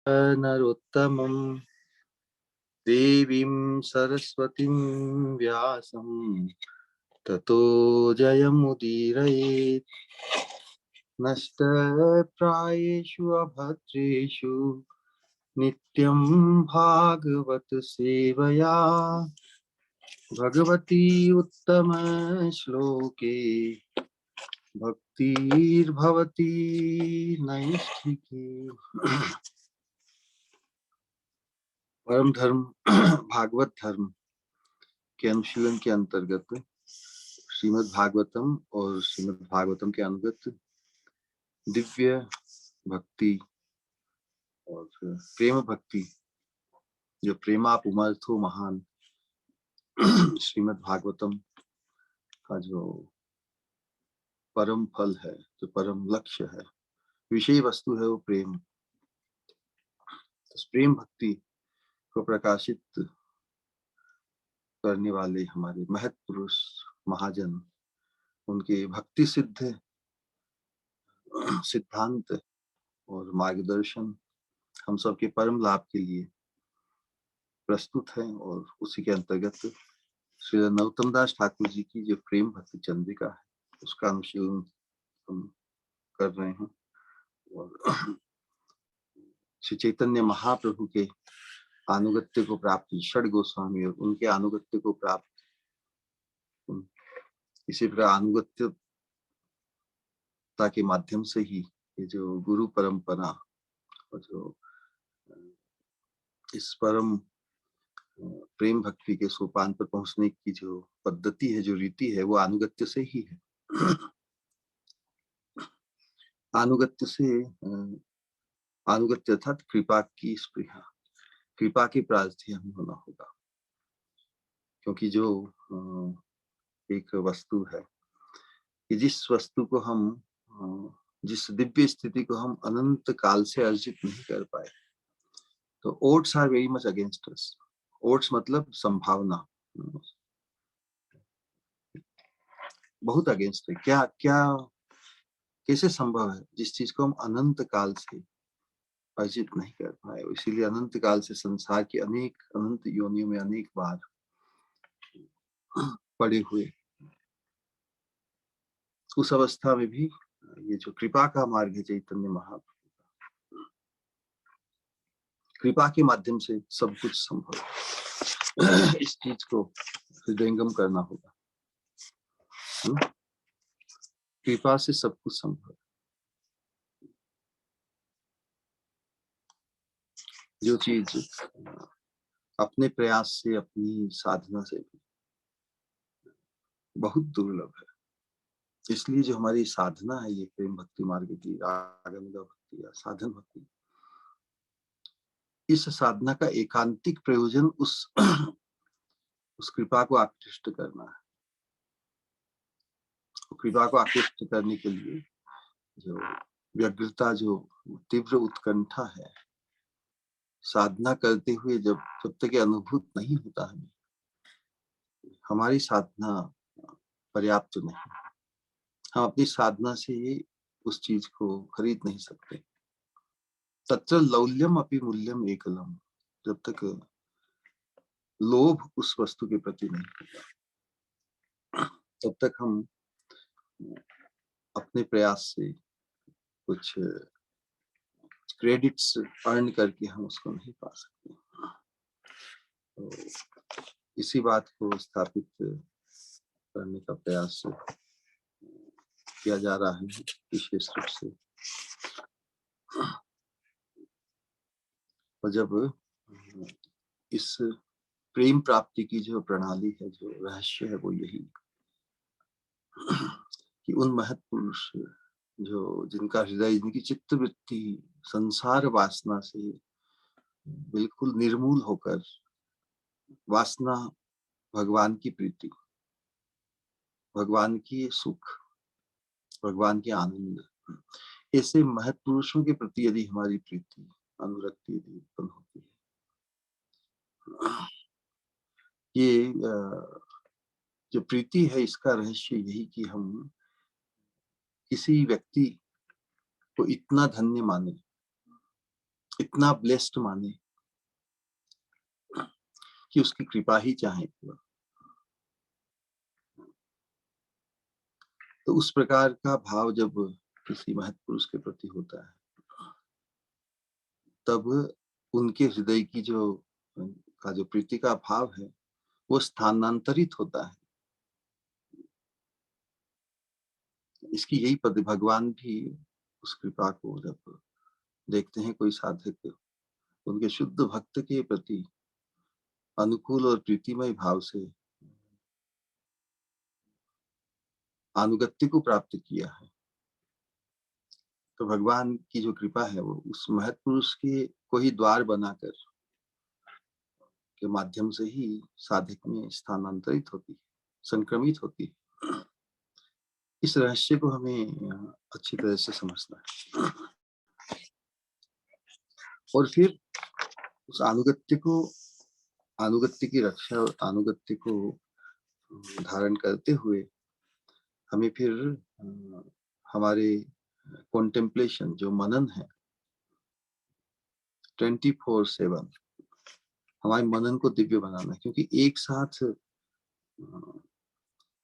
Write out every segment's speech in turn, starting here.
नरोत्तमं देवीं सरस्वतीं व्यासं ततो जयमुदीरयेत्। नष्टप्रायेषु अभद्रेषु नित्यं भागवत सेवया भगवती उत्तम श्लोके भक्तिर्भवती नैष्ठिकी। परम धर्म भागवत धर्म के अनुशीलन के अंतर्गत श्रीमद् भागवतम और श्रीमद् भागवतम के अनुगत दिव्य भक्ति और प्रेम भक्ति, जो प्रेमा पुमर्थो महान, श्रीमद् भागवतम का जो परम फल है, जो परम लक्ष्य है, विषय वस्तु है, वो प्रेम। तो प्रेम भक्ति को प्रकाशित करने वाले हमारे महत् पुरुष महाजन, उनके भक्ति सिद्ध सिद्धांत और मार्गदर्शन हम सबके परम लाभ के लिए प्रस्तुत है। और उसी के अंतर्गत श्री नरोत्तम दास ठाकुर जी की जो प्रेम भक्ति चंद्रिका है, उसका अनुशीलन हम कर रहे हैं। और श्री चैतन्य महाप्रभु के अनुगत्य को प्राप्त षड गोस्वामी और उनके अनुगत्य को प्राप्त, इसी प्रकार अनुगत्यता के माध्यम से ही ये जो गुरु परंपरा और जो इस परम प्रेम भक्ति के सोपान पर पहुंचने की जो पद्धति है, जो रीति है, वो अनुगत्य से ही है। अनुगत्य से अनुगत्य अर्थात कृपा की स्पृहा, कृपा के प्रार्थी हमें होना होगा। क्योंकि जो एक वस्तु है कि जिस वस्तु को हम, जिस दिव्य स्थिति को हम अनंत काल से अर्जित नहीं कर पाए, तो odds are very much against us. Odds मतलब संभावना, बहुत अगेंस्ट है। क्या क्या कैसे संभव है जिस चीज को हम अनंत काल से अर्जित नहीं कर पाए। इसीलिए अनंत काल से संसार की अनेक अनंत योनियों में अनेक बार पड़े हुए, उस अवस्था में भी ये जो कृपा का मार्ग है चैतन्य महाप्रभु, कृपा के माध्यम से सब कुछ संभव है। इस चीज को हृदयंगम करना होगा। कृपा से सब कुछ संभव है। जो चीज अपने प्रयास से, अपनी साधना से भी बहुत दुर्लभ है, इसलिए जो हमारी साधना है, ये प्रेम भक्ति मार्ग की रागानुगा भक्ति या साधन भक्ति, इस साधना का एकांतिक प्रयोजन उस कृपा को आकृष्ट करना है। कृपा को आकृष्ट करने के लिए जो व्यग्रता, जो तीव्र उत्कंठा है, साधना करते हुए जब तक अनुभूत नहीं होता हमें, हमारी साधना पर्याप्त नहीं। हम अपनी साधना से उस चीज को खरीद नहीं सकते। तत्र लौल्यम अपि मूल्यम एकलम, जब तक लोभ उस वस्तु के प्रति नहीं होगा, तब तक हम अपने प्रयास से कुछ क्रेडिट्स अर्न करके हम उसको नहीं पा सकते। तो इसी बात को स्थापित करने का प्रयास किया जा रहा है विशेष रूप से। और जब इस प्रेम प्राप्ति की जो प्रणाली है, जो रहस्य है, वो यही कि उन महत् पुरुष जो जिनका हृदय, जिनकी चित्तवृत्ति संसार वासना से बिल्कुल निर्मूल होकर वासना, भगवान की प्रीति, भगवान की सुख, भगवान के आनंद, ऐसे महत् पुरुषों के प्रति यदि हमारी प्रीति, अनुरक्ति यदि उत्पन्न होती है, ये जो प्रीति है, इसका रहस्य यही कि हम किसी व्यक्ति को इतना धन्य माने इतना ब्लेस्ड माने कि उसकी कृपा ही चाहे केवल। तो उस प्रकार का भाव जब किसी महत् पुरुष के प्रति होता है, तब उनके हृदय की जो प्रीति का भाव है, वो स्थानांतरित होता है। इसकी यही पद भगवान भी उस कृपा को जब देखते हैं कोई साधक उनके शुद्ध भक्त के प्रति अनुकूल और प्रीतिमय भाव से अनुगत्य को प्राप्त किया है, तो भगवान की जो कृपा है वो उस महत् पुरुष के को ही द्वार बनाकर के माध्यम से ही साधक में स्थानांतरित होती है, संक्रमित होती है। इस रहस्य को हमें अच्छी तरह से समझना है और फिर उस अनुगत्य की रक्षा और अनुगत्य को धारण करते हुए हमें फिर हमारे कॉन्टेम्पलेशन जो मनन है 24/7 हमारे मनन को दिव्य बनाना है, क्योंकि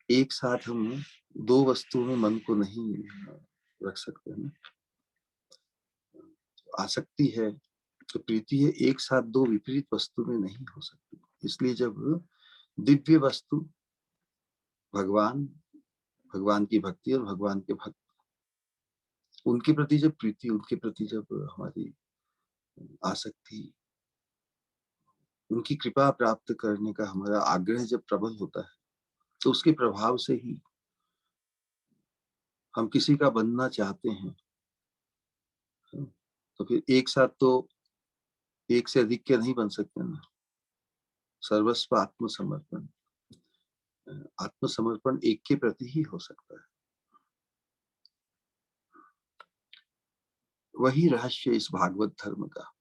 एक साथ हम दो वस्तुओं में मन को नहीं रख सकते हैं। आसक्ति है तो प्रीति है, एक साथ दो विपरीत वस्तु में नहीं हो सकती। इसलिए जब दिव्य वस्तु भगवान, भगवान की भक्ति और भगवान के भक्त, उनके प्रति जब प्रीति, उनके प्रति जब हमारी आसक्ति, उनकी कृपा प्राप्त करने का हमारा आग्रह जब प्रबल होता है, तो उसके प्रभाव से ही हम किसी का बनना चाहते हैं। तो फिर एक साथ तो एक से अधिक के नहीं बन सकते ना। सर्वस्व आत्मसमर्पण, आत्मसमर्पण एक के प्रति ही हो सकता है। वही रहस्य इस भागवत धर्म का,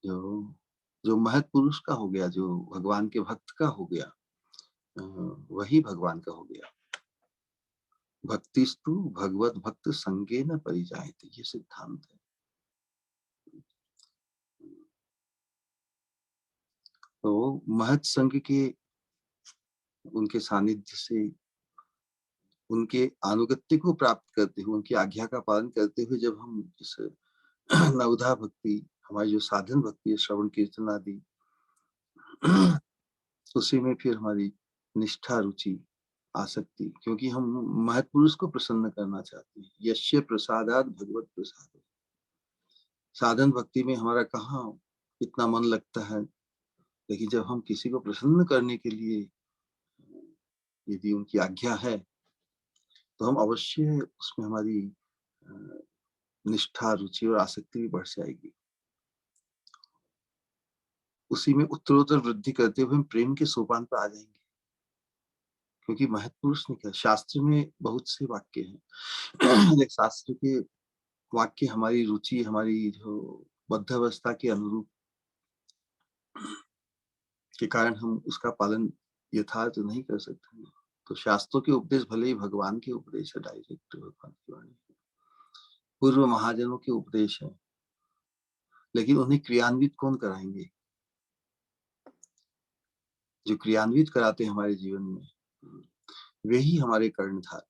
जो जो महत् पुरुष का हो गया, जो भगवान के भक्त का हो गया, वही भगवान का हो गया। भक्तिस्तु भगवत भक्त संगे न परिजायते, ये सिद्धांत है। तो महत् संग के उनके सानिध्य से, उनके अनुगत्य को प्राप्त करते हुए, उनकी आज्ञा का पालन करते हुए जब हम इस नवधा भक्ति, हमारी जो साधन भक्ति है, श्रवण कीर्तन आदि, उसी में फिर हमारी निष्ठा, रुचि, आसक्ति, क्योंकि हम महत् पुरुष को प्रसन्न करना चाहते हैं। यस्य प्रसादात भगवत प्रसाद। साधन भक्ति में हमारा कहाँ इतना मन लगता है, लेकिन जब हम किसी को प्रसन्न करने के लिए यदि उनकी आज्ञा है, तो हम अवश्य उसमें हमारी निष्ठा, रुचि और आसक्ति भी बढ़ जाएगी। उसी में उत्तरोत्तर वृद्धि करते हुए हम प्रेम के सोपान पर आ जाएंगे, क्योंकि महत् पुरुष ने क्या, शास्त्र में बहुत से वाक्य हैं शास्त्र के वाक्य हमारी रुचि, हमारी जो बद्धावस्था के अनुरूप के कारण हम उसका पालन यथार्थ नहीं कर सकते। तो शास्त्रों के उपदेश भले ही भगवान के उपदेश है, डायरेक्ट भगवान की वाणी, पूर्व महाजनों के उपदेश है, लेकिन उन्हें क्रियान्वित कौन कराएंगे? जो क्रियान्वित कराते हैं हमारे जीवन में, वही हमारे कर्णधार।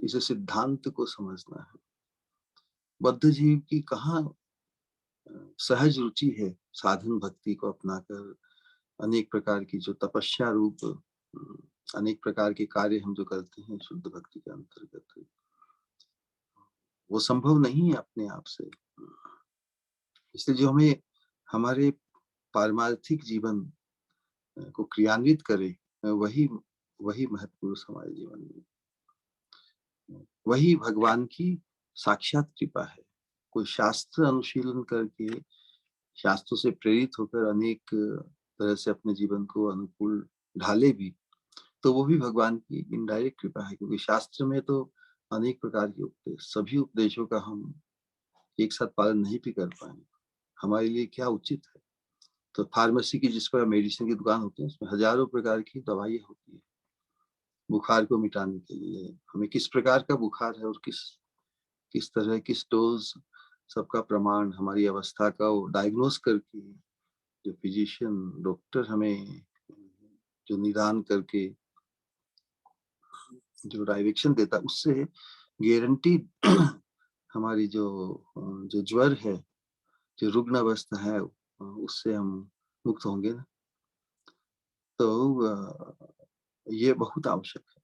इसे सिद्धांत को समझना है। बद्ध जीव की कहाँ सहज रुचि है साधन भक्ति को अपनाकर अनेक प्रकार की जो तपस्या रूप अनेक प्रकार के कार्य हम जो करते हैं शुद्ध भक्ति के अंतर्गत, वो संभव नहीं है अपने आप से। इसलिए जो हमें हमारे पारमार्थिक जीवन को क्रियान्वित करे, वही वही महत् पुरुष हमारे जीवन में, वही भगवान की साक्षात कृपा है। कोई शास्त्र अनुशीलन करके, शास्त्रों से प्रेरित होकर अनेक तरह से अपने जीवन को अनुकूल ढाले भी, तो वो भी भगवान की इनडायरेक्ट कृपा है, क्योंकि शास्त्र में तो अनेक प्रकार के उपदेश, सभी उपदेशों का हम एक साथ पालन नहीं भी कर पाएंगे, हमारे लिए क्या उचित है। तो फार्मेसी की, जिस पर मेडिसिन की दुकान होती है, उसमें हजारों प्रकार की दवाइयाँ होती है बुखार को मिटाने के लिए। हमें किस प्रकार का बुखार है और किस किस तरह, किस डोज सबका प्रमाण, हमारी अवस्था का वो डायग्नोस करके जो फिजिशियन, डॉक्टर हमें जो निदान करके जो डायरेक्शन देता है, उससे गारंटीड हमारी जो ज्वर है, जो रुग्ण अवस्था है, उससे हम मुक्त होंगे ना। तो ये बहुत आवश्यक है।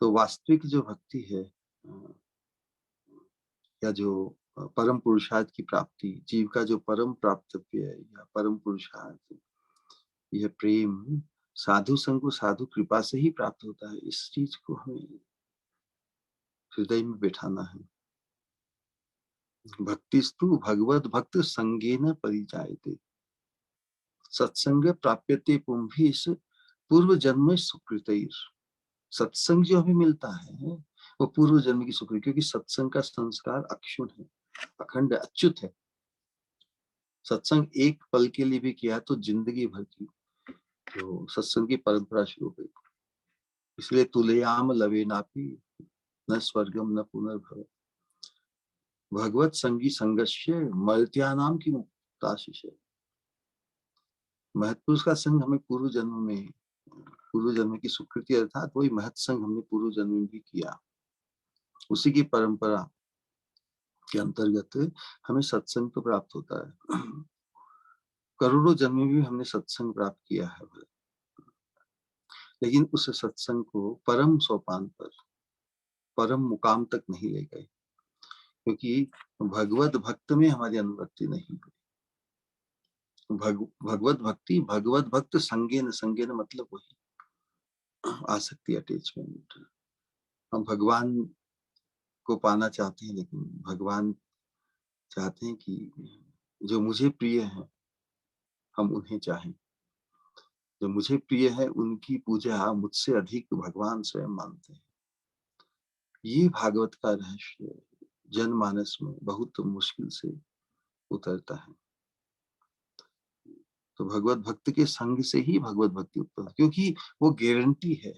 तो वास्तविक जो भक्ति है, या जो परम पुरुषार्थ की प्राप्ति, जीव का जो परम प्राप्तव्य है या परम पुरुषार्थ, यह प्रेम साधु संग को, साधु कृपा से ही प्राप्त होता है। इस चीज को हमें हृदय में बैठाना है। भक्तिस्तु भगवत भक्त संगेन परिजायते, सत्संग प्राप्यते पुंभिस पूर्व जन्म सुकृतैर। सत्संग जो हमें मिलता है वो पूर्व जन्म की सुकृति, क्योंकि सत्संग का संस्कार अक्षुण है, अखंड, अच्युत है। सत्संग एक पल के लिए भी किया तो जिंदगी भर की तो सत्संग की परंपरा शुरू हुई। इसलिए तुलयाम लवे नापी न स्वर्गम न पुनर्भव, भगवत संगी संगस्य मर्त्यानाम की मुक्ताशिष। महत्पुरुष का संग हमें पूर्व जन्म की सुकृति, अर्थात वही महत् संग हमने पूर्व जन्म में भी किया। उसी की परंपरा के अंतर्गत हमें सत्संग तो प्राप्त होता है। करोड़ों जन्म में भी हमने सत्संग प्राप्त किया है, लेकिन उस सत्संग को परम सोपान पर, परम मुकाम तक नहीं ले गए, क्योंकि भगवत भक्त में हमारी अनुरक्ति नहीं हुई। भगवत भक्ति, भगवत भक्त संगेन, संगेन मतलब वही आसक्ति, अटैचमेंट। हम भगवान को पाना चाहते हैं, लेकिन भगवान चाहते हैं कि जो मुझे प्रिय है हम उन्हें चाहें। जो मुझे प्रिय है उनकी पूजा मुझसे अधिक भगवान स्वयं मानते हैं। ये भागवत का रहस्य जनमानस में बहुत मुश्किल से उतरता है। तो भगवत भक्त के संग से ही भगवत भक्ति उत्पन्न, क्योंकि वो गारंटी है।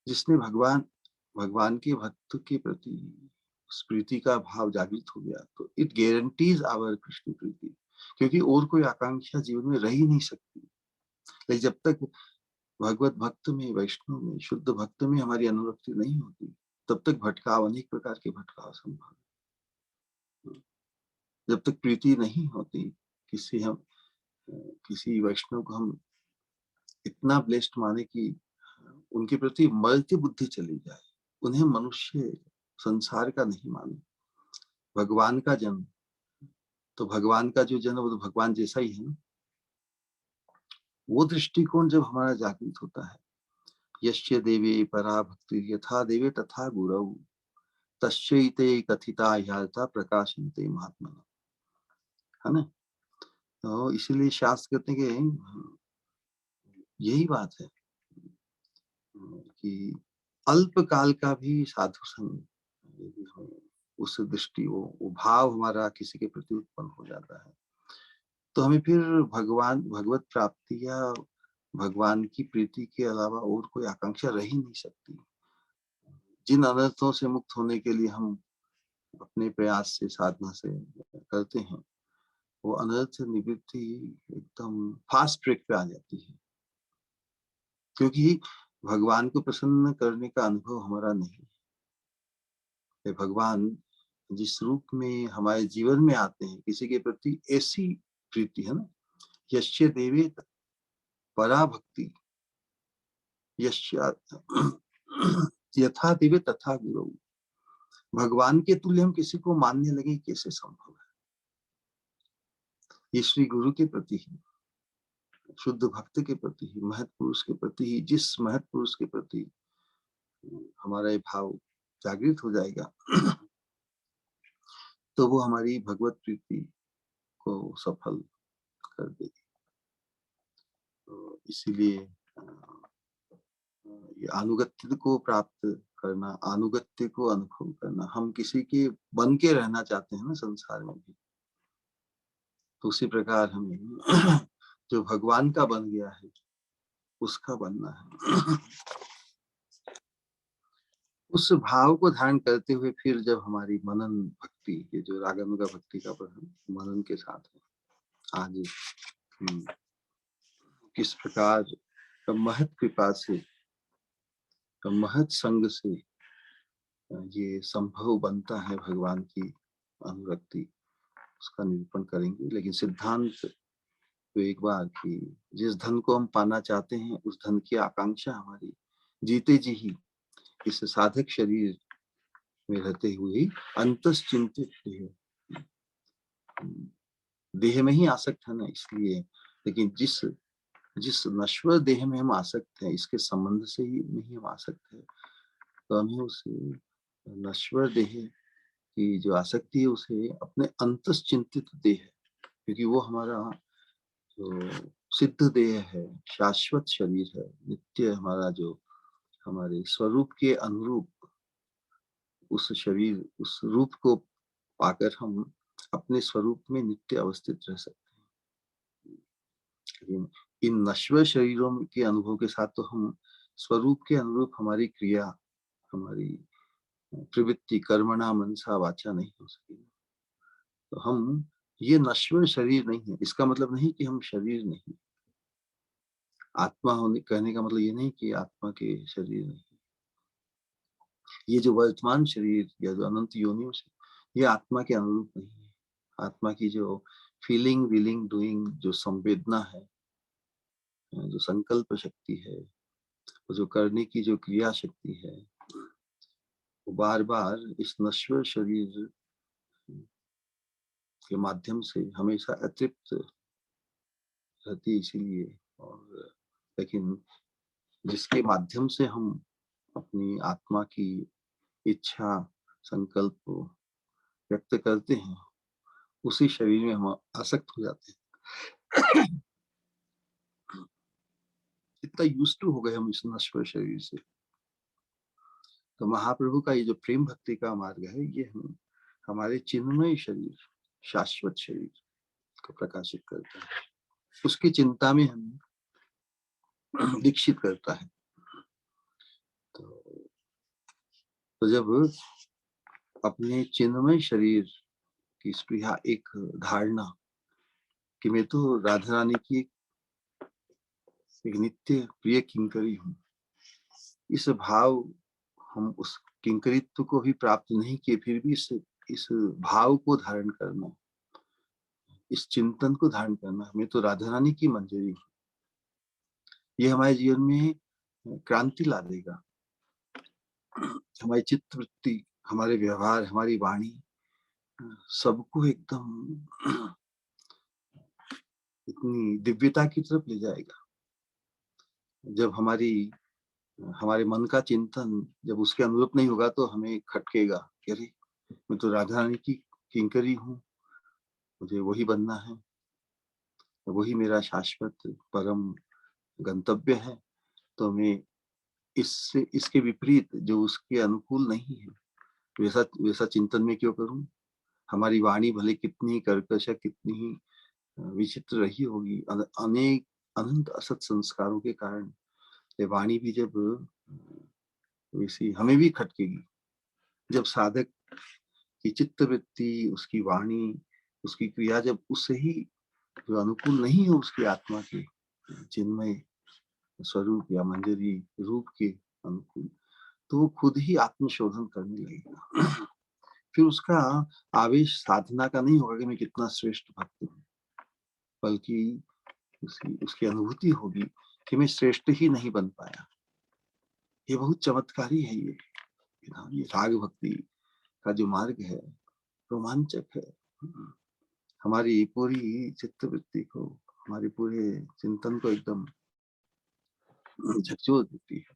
जिसने भगवान के भक्त के प्रति उस प्रीति का भाव जागृत हो गया, तो इट गारंटीज आवर कृष्ण प्रीति, क्योंकि और कोई आकांक्षा जीवन में रह ही नहीं सकती। लेकिन जब तक भगवत भक्त में, वैष्णव में, शुद्ध भक्त में हमारी अनुरक्ति नहीं होती, तब तक भटकाव, अनेक प्रकार के भटकाव संभव है। जब तक प्रीति नहीं होती, किसी वैष्णव को हम इतना ब्लेस्ड माने कि उनके प्रति मर्त्य बुद्धि चली जाए, उन्हें मनुष्य संसार का नहीं माने। भगवान का जन्म, तो भगवान का जो जन्म वो तो भगवान जैसा ही है ना। वो दृष्टिकोण जब हमारा जागृत होता है, यस्य देवे परा भक्ति यथा देवे तथा गुरौ तस्यैते कथिता ह्यार्था प्रकाशन्ते महात्मना, है ना। तो इसीलिए शास्त्र कहते हैं कि यही बात है कि अल्प काल का भी साधु संग, यदि हम उस दृष्टि, वो भाव हमारा किसी के प्रति उत्पन्न हो जाता है, तो हमें फिर भगवत प्राप्ति या भगवान की प्रीति के अलावा और कोई आकांक्षा रह ही नहीं सकती। जिन अनर्थों से मुक्त होने के लिए हम अपने प्रयास से, साधना से करते हैं, वो अनर्थ निवृत्ति एकदम फास्ट ट्रैक पे आ जाती है, क्योंकि भगवान को प्रसन्न करने का अनुभव हमारा नहीं है। भगवान जिस रूप में हमारे जीवन में आते हैं, किसी के प्रति ऐसी प्रीति है ना, यस्य देवे परा भक्ति, यस्य यथा देवे तथा गुरु। भगवान के तुल्य हम किसी को मानने लगे, कैसे संभव है। ये श्री गुरु के प्रति ही, शुद्ध भक्त के प्रति ही, महत् पुरुष के प्रति ही, जिस महत् पुरुष के प्रति हमारा ये भाव जागृत हो जाएगा, तो वो हमारी भगवत प्रीति को सफल कर देगी। तो इसीलिए ये अनुगत्य को प्राप्त करना, अनुगत्य को अनुभव करना, हम किसी के बन के रहना चाहते हैं ना संसार में भी, तो उसी प्रकार हमें जो भगवान का बन गया है उसका बनना है। उस भाव को धारण करते हुए फिर जब हमारी मनन भक्ति, ये जो रागानुगा भक्ति का मनन के साथ है आज किस प्रकार महत कृपा से, महत संग से ये संभव बनता है भगवान की अनुरक्ति, उसका निरूपण करेंगे। लेकिन सिद्धांत तो एक बार कि जिस धन को हम पाना चाहते हैं उस धन की आकांक्षा हमारी जीते जी ही इस साधक शरीर में रहते हुए ही अंतश्चिंतित देह में ही आसक्त है ना, इसलिए। लेकिन जिस जिस नश्वर देह में हम आसक्त हैं, इसके संबंध से ही नहीं हम आसक्त है, तो हमें उस नश्वर देह की जो आसक्ति है उसे अपने अंतश्चिंतित देह, क्योंकि वो हमारा जो सिद्ध देह है, शाश्वत शरीर है, नित्य हमारा जो हमारे स्वरूप के अनुरूप उस शरीर, उस रूप को पाकर हम अपने स्वरूप में नित्य अवस्थित रह सकते हैं। लेकिन इन नश्वर शरीरों के अनुभव के साथ तो हम स्वरूप के अनुरूप हमारी क्रिया, हमारी प्रवृत्ति, कर्मणा मनसा वाचा नहीं हो सकेगी। तो हम ये नश्वर शरीर नहीं है, इसका मतलब नहीं कि हम शरीर नहीं, आत्मा होने कहने का मतलब ये नहीं कि आत्मा के शरीर नहीं। ये जो वर्तमान शरीर या जो अनंत योनियों से, ये आत्मा के अनुरूप नहीं है। आत्मा की जो फीलिंग, विलिंग, डूइंग, जो संवेदना है, जो संकल्प शक्ति है, जो करने की जो क्रिया शक्ति है, वो बार बार इस नश्वर शरीर के माध्यम से हमेशा अतृप्त रहती है। इसीलिए, और लेकिन जिसके माध्यम से हम अपनी आत्मा की इच्छा, संकल्प को व्यक्त करते हैं, उसी शरीर में हम आसक्त हो जाते हैं। इतना यूज्ड टू हो गए हम इस नश्वर शरीर से। तो महाप्रभु का ये जो प्रेम भक्ति का मार्ग है, ये हम हमारे चिन्मय शरीर, शाश्वत शरीर को प्रकाशित करता है, उसकी चिंता में हमें दीक्षित करता है। तो जब अपने चिन्मय शरीर की स्पृहा, एक धारणा कि मैं तो राधा रानी की एक नित्य प्रिय किंकरी हूँ, इस भाव, हम उस किंकरित्व को भी प्राप्त नहीं किए, फिर भी इस भाव को धारण करना, इस चिंतन को धारण करना, मैं तो राधा रानी की मंजरी हूँ, ये हमारे जीवन में क्रांति ला देगा। हमारी चित्तवृत्ति, हमारे व्यवहार, हमारी वाणी, सबको एकदम इतनी दिव्यता की तरफ ले जाएगा। जब हमारे मन का चिंतन जब उसके अनुरूप नहीं होगा तो हमें खटकेगा कि अरे, मैं तो राधा रानी की किंकरी हूँ, मुझे वही बनना है, वही मेरा शाश्वत परम गंतव्य है। तो मैं इससे, इसके विपरीत जो उसके अनुकूल नहीं है, वैसा वैसा चिंतन में क्यों करूं। हमारी वाणी भले कितनी कर्कश, कितनी ही विचित्र रही होगी, अनेक अनंत असत संस्कारों के कारण ये वाणी भी जब वैसी हमें भी खटकेगी। जब साधक की चित्तवृत्ति, उसकी वाणी, उसकी क्रिया जब उससे ही जो अनुकूल नहीं है, उसकी आत्मा के चिन्मय स्वरूप या मंजरी रूप के अनुकूल, तो वो खुद ही आत्मशोधन करने लगेगा। फिर उसका आवेश साधना का नहीं होगा कि मैं कितना श्रेष्ठ भक्त हूँ, बल्कि उसकी अनुभूति होगी कि मैं श्रेष्ठ ही नहीं बन पाया। ये बहुत चमत्कारी है। ये राग भक्ति का जो मार्ग है, रोमांचक है। हमारी पूरी चित्तवृत्ति को, हमारे पूरे चिंतन को एकदम झकझोर देती है,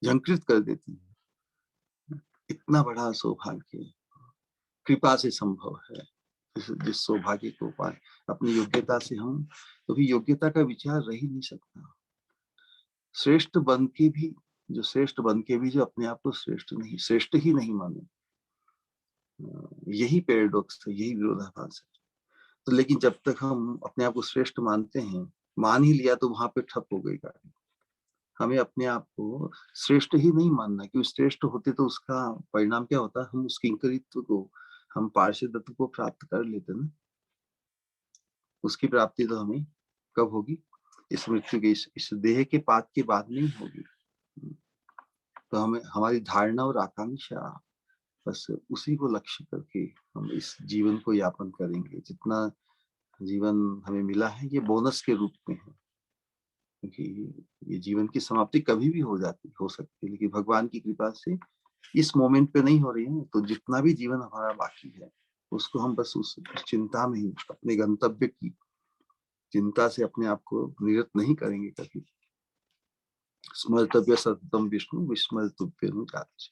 झंकृत कर देती है। इतना बड़ा सौभाग्य कृपा से संभव है। जिस सौभाग्य को पाए अपनी योग्यता से, हम कभी योग्यता का विचार रह ही नहीं सकता। श्रेष्ठ बन के भी, जो श्रेष्ठ बन के भी जो अपने आप को श्रेष्ठ ही नहीं माने, यही पैराडॉक्स है, यही विरोधाभास है। तो लेकिन जब तक हम अपने आप को श्रेष्ठ मानते हैं, मान ही लिया तो वहां पे ठप हो गई गाड़ी। हमें अपने आप को श्रेष्ठ ही नहीं मानना, क्योंकि श्रेष्ठ होते तो उसका परिणाम क्या होता, हम उस किंकरित्व को, हम पार्षदत्व को प्राप्त कर लेते ना। उसकी प्राप्ति तो हमें कब होगी, इस मृत्यु के, इस देह के पात के बाद नहीं होगी। तो हमें हमारी धारणा और आकांक्षा बस उसी को लक्ष्य करके हम इस जीवन को यापन करेंगे। जितना जीवन हमें मिला है ये बोनस के रूप में है, क्योंकि ये जीवन की समाप्ति कभी भी हो सकती है, लेकिन भगवान की कृपा से इस मोमेंट पे नहीं हो रही है। तो जितना भी जीवन हमारा बाकी है उसको हम बस उस चिंता में ही, अपने गंतव्य की चिंता से अपने आप को निरत नहीं करेंगे कभी। स्मर्तव्य सततम विष्णु विस्मर्तव्य जाति।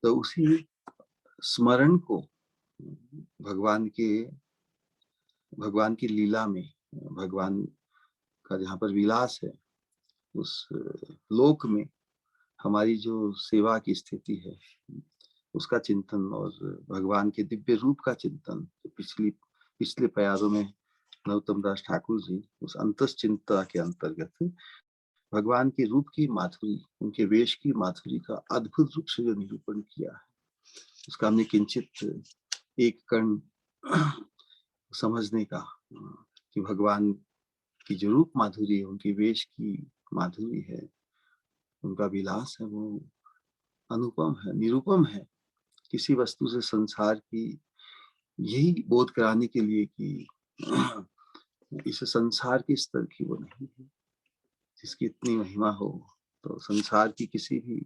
तो उसी स्मरण को भगवान की लीला में, भगवान का जहाँ पर विलास है उस लोक में हमारी जो सेवा की स्थिति है उसका चिंतन, और भगवान के दिव्य रूप का चिंतन। पिछले प्यारों में नरोत्तम दास ठाकुर जी उस अंतस चिंता के अंतर्गत भगवान के रूप की माधुरी, उनके वेश की माधुरी का अद्भुत रूप से जो निरूपण किया है, उसका हमने किंचित एक कण समझने का, कि भगवान की जो रूप माधुरी है, उनकी वेश की माधुरी है, उनका विलास है, वो अनुपम है, निरुपम है। किसी वस्तु से संसार की यही बोध कराने के लिए कि इस संसार के स्तर की वो नहीं है जिसकी इतनी महिमा हो। तो संसार की किसी भी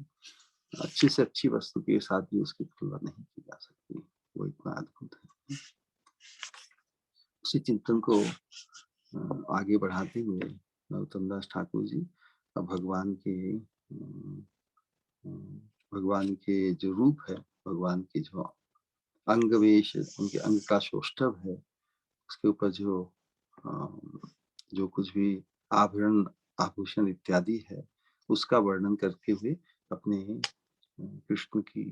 अच्छी से अच्छी वस्तु के साथ भी उसकी तुलना नहीं की जा सकती, वो इतना अद्भुत है। उसी चिंतन को आगे बढ़ाते हुए नरोत्तम दास ठाकुर जी भगवान के जो रूप है, भगवान के जो अंग वेश, उनके अंग का सौष्ठव है, उसके ऊपर जो कुछ भी आभरण आभूषण इत्यादि है, उसका वर्णन करते हुए अपने कृष्ण की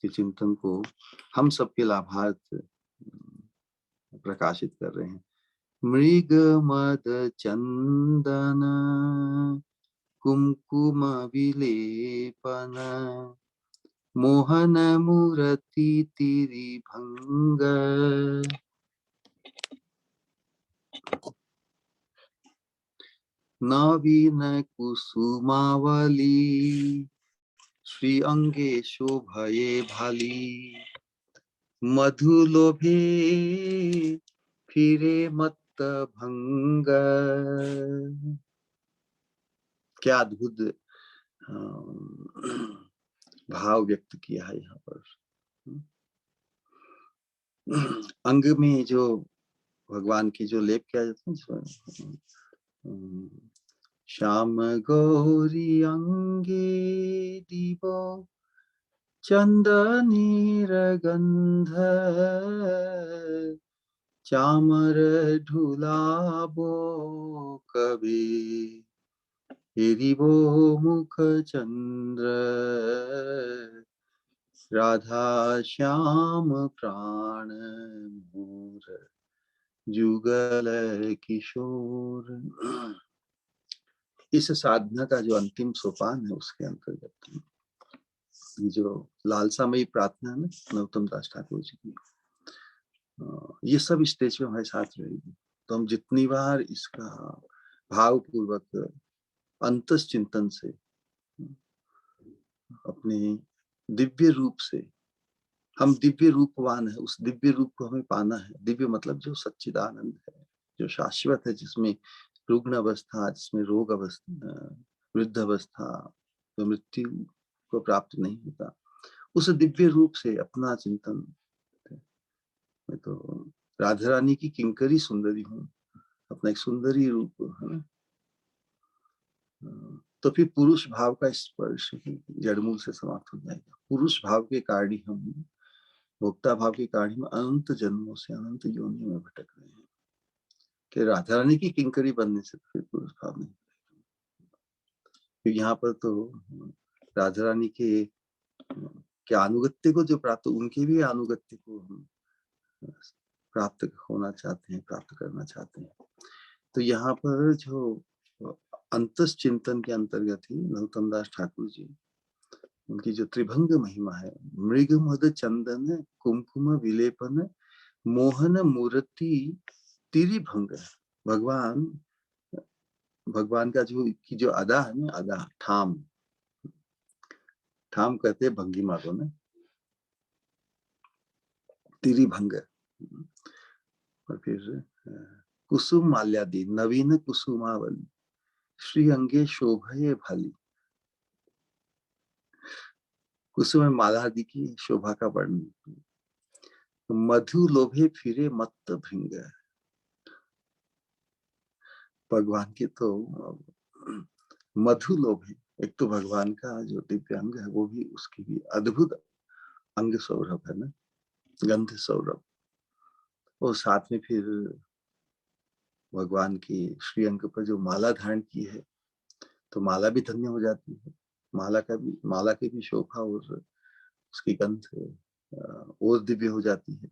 के चिंतन को हम सबके लाभार्थ प्रकाशित कर रहे हैं। मृग मद चंदन कुमकुम विलेपन मोहन मूर्ति तिरिभंग नवीन कुसुमावली श्री अंगे शोभये भाली मधुलोभे फिरे मत्त भंग। क्या अद्भुत भाव व्यक्त किया है यहाँ पर। अंग में जो भगवान की जो लेप किया जाता है, श्याम गौरी अंगे दीपो चंदनीर गंध चामर ढुलाबो कभी हिरिबो मुख चंद्र राधा श्याम प्राण मोर जुगल किशोर। इस साधना का जो अंतिम सोपान है उसके अंतर्गत जो लालसामयी प्रार्थना है ना नरोत्तम दास ठाकुर जी की, ये सब स्टेज पे हमारे साथ रहेगी। तो हम जितनी बार इसका भावपूर्वक अंतस चिंतन से अपने दिव्य रूप से, हम दिव्य रूपवान है, उस दिव्य रूप को हमें पाना है। दिव्य मतलब जो सच्चिदानंद है, जो शाश्वत है, जिसमें रुग्ण अवस्था, जिसमें रोग अवस्था, वृद्ध अवस्था, जो मृत्यु को प्राप्त नहीं होता, उस दिव्य रूप से अपना चिंतन। मैं तो राधा रानी की किंकरी सुंदरी हूँ, अपना एक सुंदरी रूप है ना। तो फिर पुरुष भाव का स्पर्श ही जड़मूल से समाप्त हो जाएगा। पुरुष भाव के कारण ही हम, भोक्ता भाव के कारण ही अनंत जन्मों से अनंत योनियों में भटक रहे हैं, कि राधा रानी की किंकरी बनने से फिर पुरुष भाव नहीं। क्योंकि यहाँ पर तो राधा रानी के अनुगत्य को जो प्राप्त, उनके भी अनुगत्य को हम प्राप्त होना चाहते हैं, प्राप्त करना चाहते हैं। तो यहाँ पर जो अंतस चिंतन के अंतर्गत ही नरोत्तम दास ठाकुर जी, उनकी जो त्रिभंग महिमा है, मृग मद चंदन कुमकुम विलेपन मोहन मूर्ति तिरिभंग। भगवान भगवान का जो की जो अदा है ना, अदा ठाम, ठाम कहते हैं भंगिमा को ना, तिरिभंग। और फिर कुसुम माल्यादि नवीन कुसुमावली श्री अंगे शोभये भली। कुसुम माला आदि की शोभा का वर्णन। मधु लोभे फिरे मत्त भृंग। भगवान के तो मधु लोभे, एक तो भगवान का जो दिव्य अंग है वो भी, उसकी भी अद्भुत अंग सौरभ है ना, गंध सौरभ। और साथ में फिर भगवान की श्री अंग पर जो माला धारण की है, तो माला भी धन्य हो जाती है। माला की भी शोभा और उसकी गंध और दिव्य हो जाती है।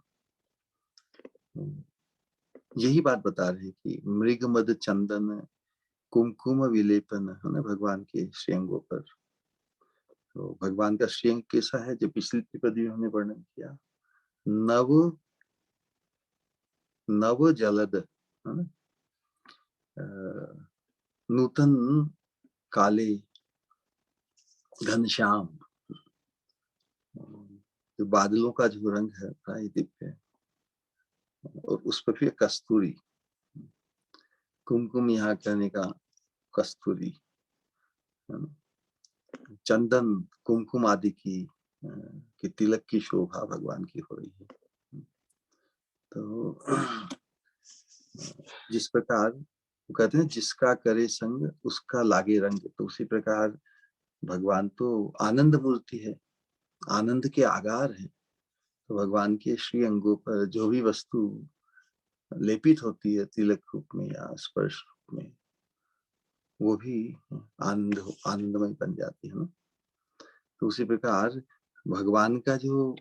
यही बात बता रहे कि मृग मद चंदन कुमकुम विलेपन है ना भगवान के श्रीअंगों पर। तो भगवान का श्रीअंग कैसा है, जो पिछली त्रिपदी में हमने वर्णन किया, नव नव जलद है ना, नूतन काले घनश्याम, जो बादलों का जो रंग है प्राय दिव्य, और उस पर फिर कस्तूरी, कुमकुम यहाँ कहने का कस्तूरी, चंदन कुमकुम आदि की तिलक की शोभा भगवान की हो रही है। तो जिस प्रकार कहते हैं जिसका करे संग उसका लागे रंग, तो उसी प्रकार भगवान तो आनंद मूर्ति है, आनंद के आगार है। तो भगवान के श्री अंगों पर जो भी वस्तु लेपित होती है तिलक रूप में या स्पर्श रूप में, वो भी आनंदमय बन जाती है ना। तो उसी प्रकार भगवान का जो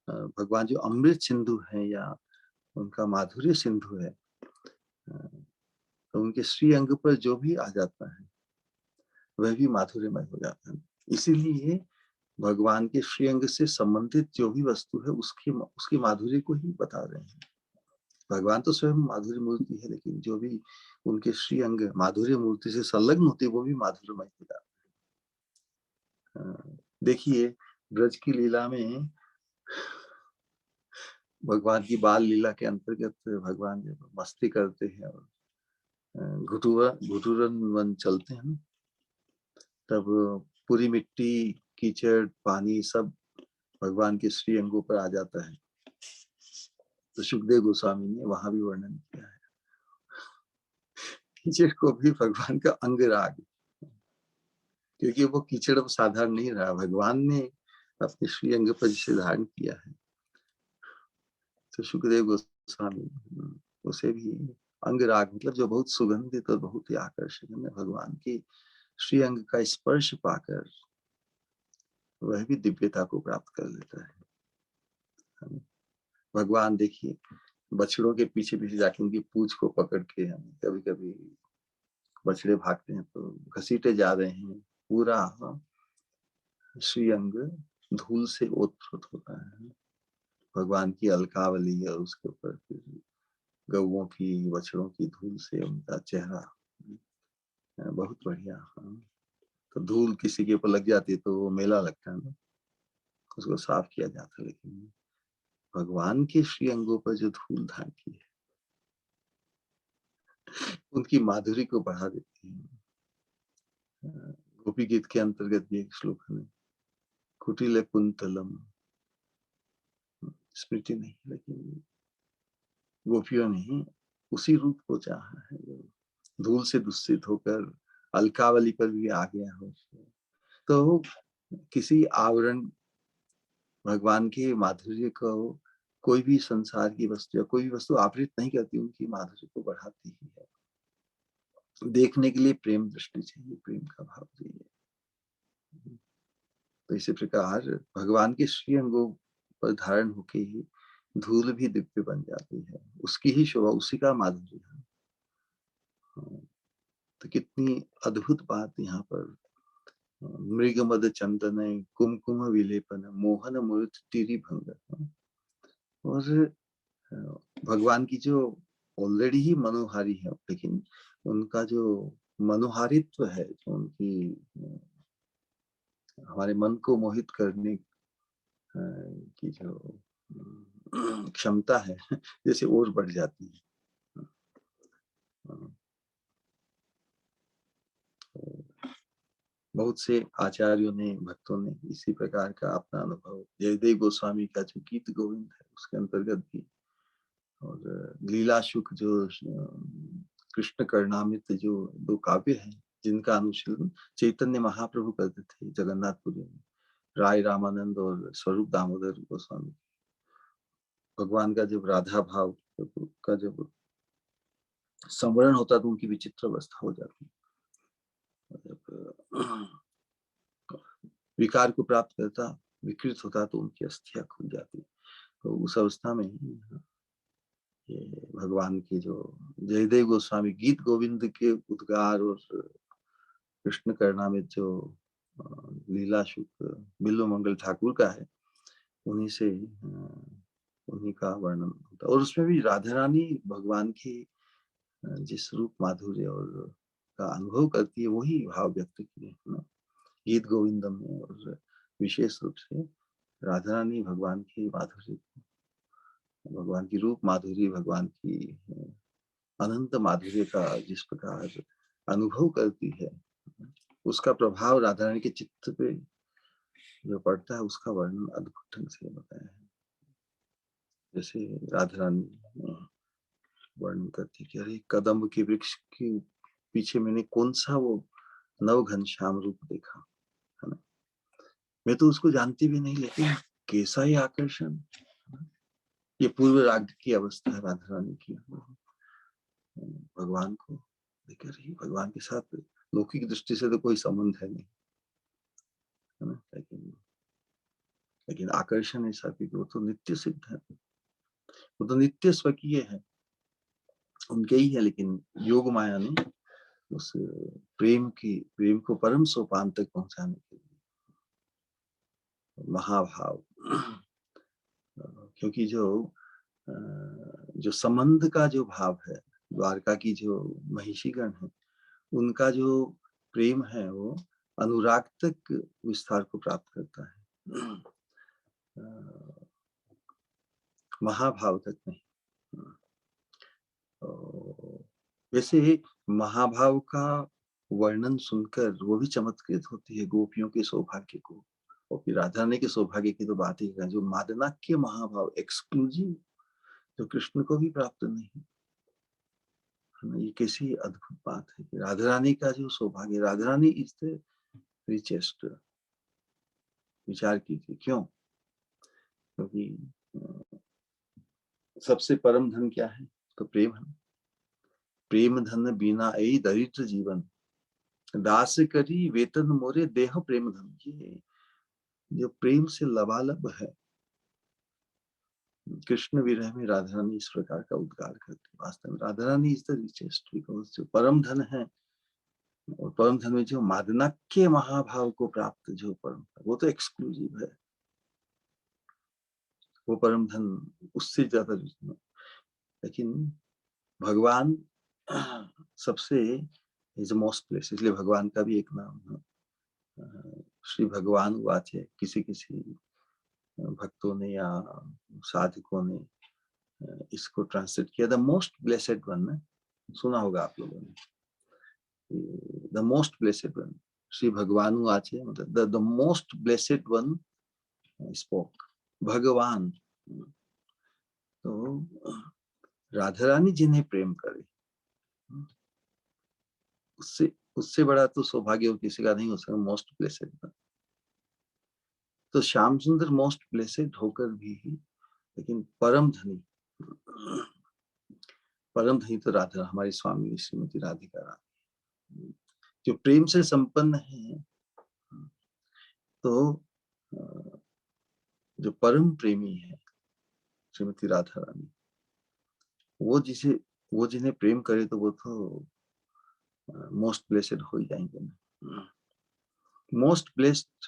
भगवान जो अमृत सिंधु है या उनका माधुर्य सिंधु है, तो उनके श्री अंग पर जो भी आ जाता है वह भी माधुर्यमय हो जाता है। इसीलिए भगवान के श्री अंग से संबंधित जो भी वस्तु है उसकी माधुर्य को ही बता रहे हैं। भगवान तो स्वयं माधुर्य मूर्ति है, लेकिन जो भी उनके श्री अंग माधुर्य मूर्ति से संलग्न होते वो भी माधुर्यमय हो जाते हैं। देखिए ब्रज की लीला में भगवान की बाल लीला के अंतर्गत भगवान जब मस्ती करते हैं और घुटुरन वन चलते हैं, तब पूरी मिट्टी कीचड़ पानी सब भगवान के श्री अंगों पर आ जाता है। तो सुखदेव गोस्वामी ने वहां भी वर्णन किया है कीचड़ को भी भगवान का अंग राग, क्योंकि वो कीचड़ अब साधारण नहीं रहा, भगवान ने अपने श्री अंग पर जिसे धारण किया है। तो सुखदेव गोस्वामी उसे भी अंग राग, मतलब जो बहुत सुगंधित और बहुत ही आकर्षक है, भगवान की श्री अंग का स्पर्श पाकर वह भी दिव्यता को प्राप्त कर लेता है। भगवान देखिए बछड़ों के पीछे पीछे जाके उनकी पूंछ को पकड़ के, हम कभी कभी बछड़े भागते हैं तो घसीटे जा रहे हैं, पूरा श्री अंग धूल से ओतप्रोत होता है। भगवान की अलकावली है, उसके ऊपर फिर गौओं की बछड़ों की धूल से उनका चेहरा बहुत बढ़िया। तो धूल किसी के ऊपर लग जाती है तो वो मेला लगता है ना, उसको साफ किया जाता है, लेकिन भगवान के श्री अंगों पर जो धूल धारण की है उनकी माधुरी को बढ़ा देती है। गोपी गीत के अंतर्गत भी एक श्लोक है, कुटिल कुंतलम, स्मृति नहीं लेकिन गोपियों ने उसी रूप को चाहा है जो धूल से दूषित होकर अलकावली पर भी आ गया हो। तो किसी आवरण, भगवान के माधुर्य को कोई भी संसार की वस्तु या कोई भी वस्तु आवृत नहीं करती, उनकी माधुर्य को बढ़ाती ही है। देखने के लिए प्रेम दृष्टि चाहिए, प्रेम का भाव चाहिए। तो इसी प्रकार भगवान के श्री अंगों पर धारण होके ही धूल भी दिव्य बन जाती है, उसकी ही शोभा, उसी का माधुर्य है। तो कितनी अद्भुत बात यहाँ पर, मृगमद चंदन कुमकुम विलेपन मोहन मूर्त तिरि भंग। और अ, भगवान की जो ऑलरेडी ही मनोहारी है, लेकिन उनका जो मनोहारित्व है, जो उनकी हमारे मन को मोहित करने की जो क्षमता है, जैसे और बढ़ जाती है। बहुत से आचार्यों ने, भक्तों ने इसी प्रकार का अपना अनुभव, जयदेव गोस्वामी का जो गीत गोविंद है उसके अंतर्गत भी, और लीला शुक जो कृष्ण कर्णामृत जो दो काव्य हैं, जिनका अनुशीलन चैतन्य महाप्रभु करते थे जगन्नाथपुरी में, राय रामानंद और स्वरूप दामोदर गोस्वामी। भगवान का जब राधा भाव का जब संवरण होता तो उनकी विचित्र अवस्था हो जाती, जब विकार को प्राप्त करता, विकृत होता तो उनकी अस्थियां खुल जाती। तो उस अवस्था में ये भगवान की जो जयदेव गोस्वामी गीत गोविंद के उद्गार, और कृष्ण करना में जो लीला शुक बिल्व मंगल ठाकुर का है, उन्हीं से उन्हीं का वर्णन होता है। और उसमें भी राधा रानी भगवान की जिस रूप माधुर्य और का अनुभव करती है, वही भाव व्यक्त किए है ना गीत गोविंदम में। और विशेष रूप से राधा रानी भगवान की माधुर्य, भगवान की रूप माधुर्य, भगवान की अनंत माधुर्य का जिस प्रकार अनुभव करती है, उसका प्रभाव राधा रानी के चित्त पे जो पड़ता है, उसका वर्णन अद्भुत ढंग से बताया है। जैसे राधा रानी वर्णन करती कि अरे कदम्ब के वृक्ष के पीछे मैंने कौन सा वो नव घनश्याम रूप देखा, है ना। मैं तो उसको जानती भी नहीं, लेकिन कैसा ही आकर्षण, ये पूर्व राग की अवस्था है राधा रानी की। भगवान को लेकर ही, भगवान के साथ लौकिक दृष्टि से तो कोई संबंध है नहीं, है ना, लेकिन आकर्षण ऐसा कि वो तो नित्य सिद्ध है, वो तो नित्य स्वकीय है, उनके ही है। लेकिन योग माया ने उस प्रेम को परम सोपान तक पहुंचाने के लिए महाभाव, क्योंकि जो संबंध का जो भाव है, द्वारका की जो महिषीगण है, उनका जो प्रेम है वो अनुराग तक विस्तार को प्राप्त करता है, महाभाव तक नहीं। वैसे महाभाव का वर्णन सुनकर वो भी चमत्कृत होती है गोपियों के सौभाग्य को, और फिर राधा रानी के सौभाग्य की तो बात ही है, जो मादनाक्य महाभाव एक्सक्लूसिव, जो कृष्ण को भी प्राप्त नहीं, है ना। ये कैसी अद्भुत बात है कि राधा रानी का जो सौभाग्य, Radha Rani is the richest. विचार कीजिए क्यों, क्योंकि सबसे परम धन क्या है, तो प्रेम है। प्रेम धन बिना ऐ दरिद्र जीवन, दास करी वेतन मोरे देह प्रेम धन। ये जो प्रेम से लबालब है, कृष्ण विरह में राधा रानी इस प्रकार का उद्गार करती है। वास्तव में Radha Rani is the richest, because जो परम धन है, और परम धन में जो मादनाक्य महाभाव को प्राप्त जो परम, वो तो एक्सक्लूसिव है, वो परम धन उससे ज्यादा। लेकिन भगवान सबसे इज मोस्ट प्लेस, इसलिए भगवान का भी एक नाम है श्री भगवान वाच्य। किसी किसी भक्तों ने या साधकों ने इसको ट्रांसलेट किया द मोस्ट ब्लेसेड वन, सुना होगा आप लोगों ने, the most blessed one. Shri भगवान वाच्य मतलब the most blessed one spoke, भगवान। तो राधा रानी जिन्हें प्रेम करे, उससे उससे बड़ा तो सौभाग्य और किसी का नहीं हो सकता, मोस्ट ब्लेसेड। तो श्याम सुंदर मोस्ट ब्लेसेड होकर भी, लेकिन परम धनी तो राधा, हमारी स्वामी श्रीमती राधिका रानी जो प्रेम से संपन्न है। तो जो परम प्रेमी है श्रीमती राधा रानी, वो जिन्हें प्रेम करे तो वो तो मोस्ट ब्लेसेड हो जाएंगे ना। मोस्ट ब्लेस्ड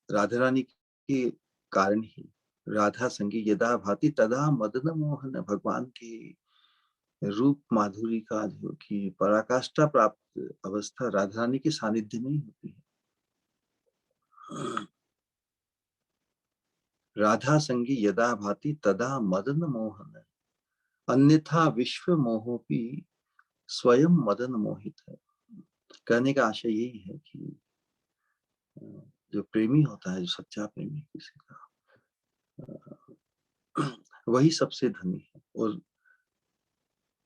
राधा रानी के कारण ही राधा संगी यदा भाति तदा मदन मोहन, भगवान के रूप माधुरी का जो कि पराकाष्ठा प्राप्त अवस्था राधा रानी के सानिध्य में ही होती है। राधा संगी यदा भाति तदा मदन मोहन, अन्यथा विश्व मोहोपि स्वयं मदन मोहित है। कहने का आशय यही है कि जो प्रेमी होता है, जो सच्चा प्रेमी किसी का, वही सबसे धनी है, और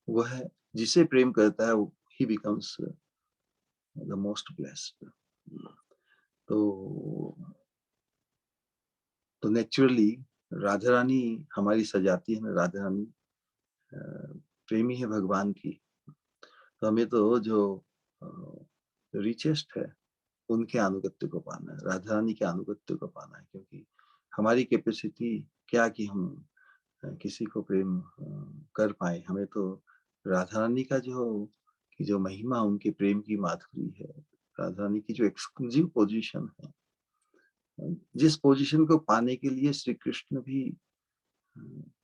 वह जिसे प्रेम करता है ही बिकम्स द मोस्ट ब्लेस्ड। तो नेचुरली राधा रानी हमारी सजाती है ना, राधा रानी प्रेमी है भगवान की। तो हमें तो जो रिचेस्ट है उनके अनुगत्य को पाना है, राधा रानी के अनुगत्य को पाना है, क्योंकि हमारी कैपेसिटी क्या कि हम किसी को प्रेम कर पाए। हमें तो राधा रानी का जो महिमा, उनके प्रेम की माधुरी है, राधा रानी की जो एक्सक्लूसिव पोजीशन है, जिस पोजीशन को पाने के लिए श्री कृष्ण भी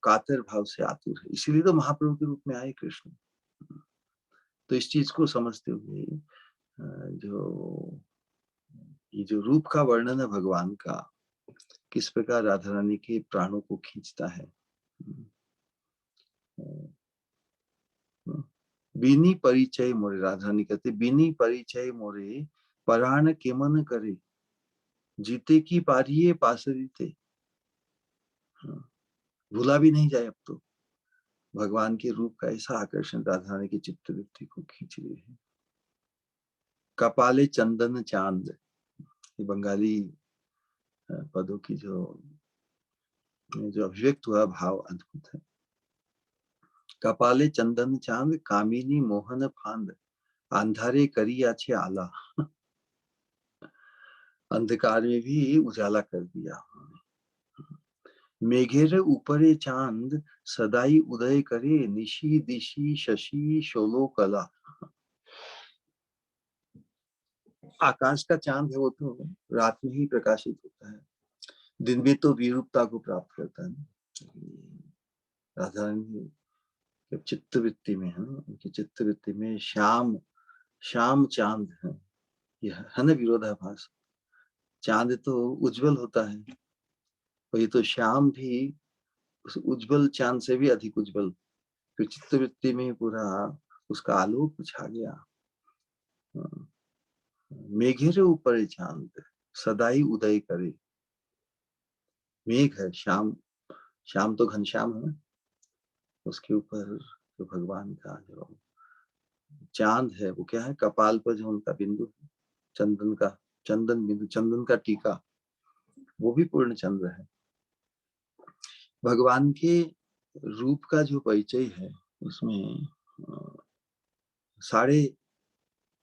कातर भाव से आतुर है, इसीलिए तो महाप्रभु के रूप में आए कृष्ण। तो इस चीज को समझते हुए जो ये जो रूप का वर्णन है भगवान का, किस प्रकार राधा रानी के प्राणों को खींचता है। बिनी परिचय मोरे, राधा रानी कहते बिनी परिचय मोरे पराण केमन करे, जीते की पारिये पासरीते। भूला भी नहीं जाए अब तो, भगवान के रूप का ऐसा आकर्षण राधा रानी की चित्तवृत्ति को खींच रही है। कपाले चंदन चांद, ये बंगाली पदों की जो अभिव्यक्त हुआ भाव अद्भुत है। कपाले चंदन चांद कामिनी मोहन फांद, अंधारे करी आछे आला, अंधकार में भी उजाला कर दिया। मेघेर ऊपरे चांद सदाई उदय करे, निशी दिशी शशि शोलो कला। आकाश का चांद है वो तो रात में ही प्रकाशित होता है, दिन में तो विरूपता को प्राप्त करता है। राधा रानी जब चित्तवृत्ति में है ना, उनकी चित्तवृत्ति में श्याम श्याम चांद है, यह है ना विरोधाभास। चांद तो उज्जवल होता है, और ये तो श्याम भी उस उज्जवल चांद से भी अधिक उज्जवल, फिर चित्तवृत्ति में पूरा उसका आलोक छा गया। मेघेरे ऊपर चांद सदाई उदय करे, मेघ है श्याम, श्याम तो घनश्याम है, उसके ऊपर जो भगवान का जो चांद है वो क्या है, कपाल पर जो उनका बिंदु चंदन का, चंदन बिंदु, चंदन का टीका, वो भी पूर्ण चंद्र है। भगवान के रूप का जो परिचय है उसमें साढ़े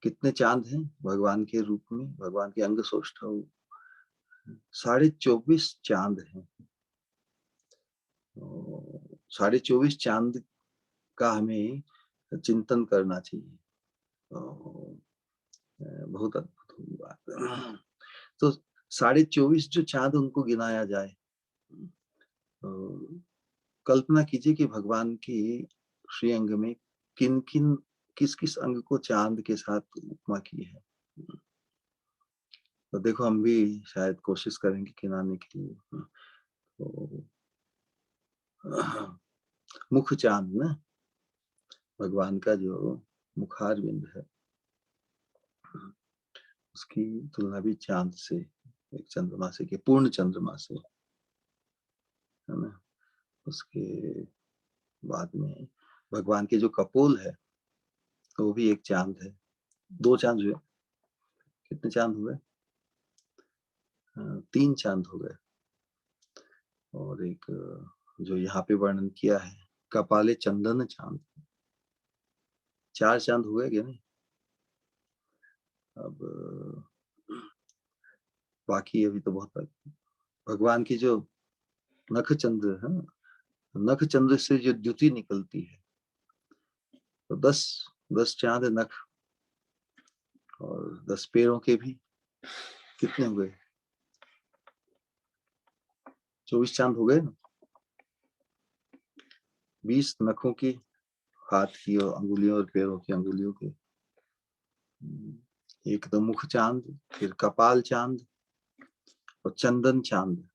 कितने चांद हैं भगवान के रूप में, भगवान के अंग सौष्ठव 24.5 चांद हैं। 24.5 चांद का हमें चिंतन करना चाहिए। बहुत अद्भुत हुई बात। तो 24.5 जो चांद उनको गिनाया जाए, कल्पना कीजिए कि भगवान की श्री अंग में किन किन किस किस अंग को चांद के साथ उपमा की है। तो देखो हम भी शायद कोशिश करेंगे गिनाने के लिए। तो मुख चांद ना, भगवान का जो मुखार बिंद है उसकी तुलना भी चांद से, एक चंद्रमा से, के पूर्ण चंद्रमा से, है ना। उसके बाद में भगवान के जो कपोल है तो वो भी एक चांद है। 2 चांद हुए, कितने चांद हुए? 3 चांद हो गए। और एक जो यहाँ पे वर्णन किया है कपाले चंदन चांद, 4 चांद हुए क्या नहीं? अब बाकी अभी तो बहुत भगवान की जो नख चंद्र है, नख चंद्र से जो द्युति निकलती है तो 10 10 चांद नख और 10 पैरों के भी कितने हुए? 24 चांद हो गए ना। 20 नखों की, हाथ की और अंगुलियों और पैरों की अंगुलियों के। एक तो मुख चांद, फिर कपाल चांद और चंदन चांद।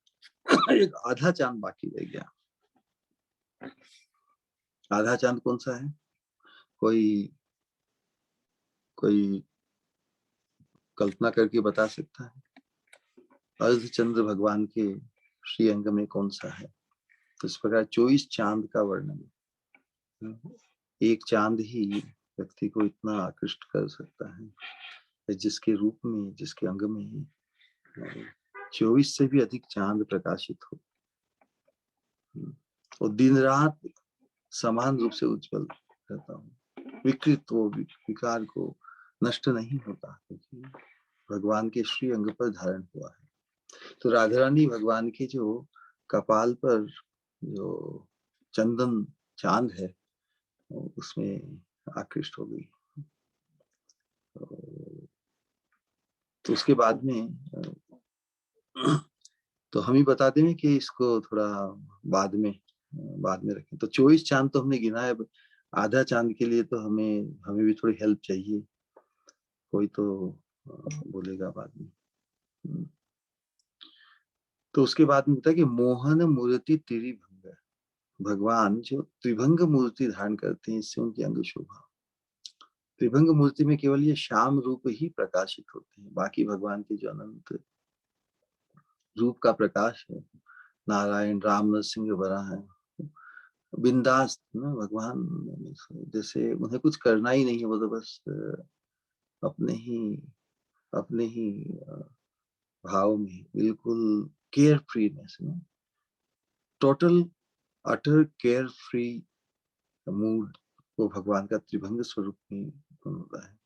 एक आधा चांद बाकी रह गया। आधा चांद कौन सा है? कोई कोई कल्पना करके बता सकता है? अर्धचंद्र भगवान के श्रीअंग में कौन सा है? तो इस प्रकार 24 चांद का वर्णन। एक चांद ही व्यक्ति को इतना आकृष्ट कर सकता है, जिसके रूप में, जिसके अंग में 24 से भी अधिक चांद प्रकाशित हो और दिन रात समान रूप से उज्जवल रहता हूँ। विकृत वो विकार को नष्ट नहीं होता, क्योंकि भगवान के श्री अंग पर धारण हुआ है। तो राधा रानी भगवान के जो कपाल पर जो चंदन चांद है उसमें आकृष्ट हो गई। तो उसके बाद में तो हम ही बताते हैं कि इसको थोड़ा बाद में रखें। तो 24 चांद तो हमने गिना है। आधा चांद के लिए तो हमें भी थोड़ी हेल्प चाहिए। कोई तो बोलेगा बाद में। तो उसके बाद में बताया कि मोहन मूर्ति त्रिभंग, भगवान जो त्रिभंग मूर्ति धारण करते हैं, इससे उनकी अंग शोभा। त्रिभंग मूर्ति में केवल ये श्याम रूप ही प्रकाशित होते हैं, बाकी भगवान के जो अनंत रूप का प्रकाश है, नारायण, राम, नरसिंह, वराह है, बिंदास ना भगवान, जैसे उन्हें कुछ करना ही नहीं है, वो तो बस अपने ही भाव में बिल्कुल केयर फ्रीनेस में, टोटल अटर केयर फ्री मूड वो भगवान का त्रिभंग स्वरूप में होता है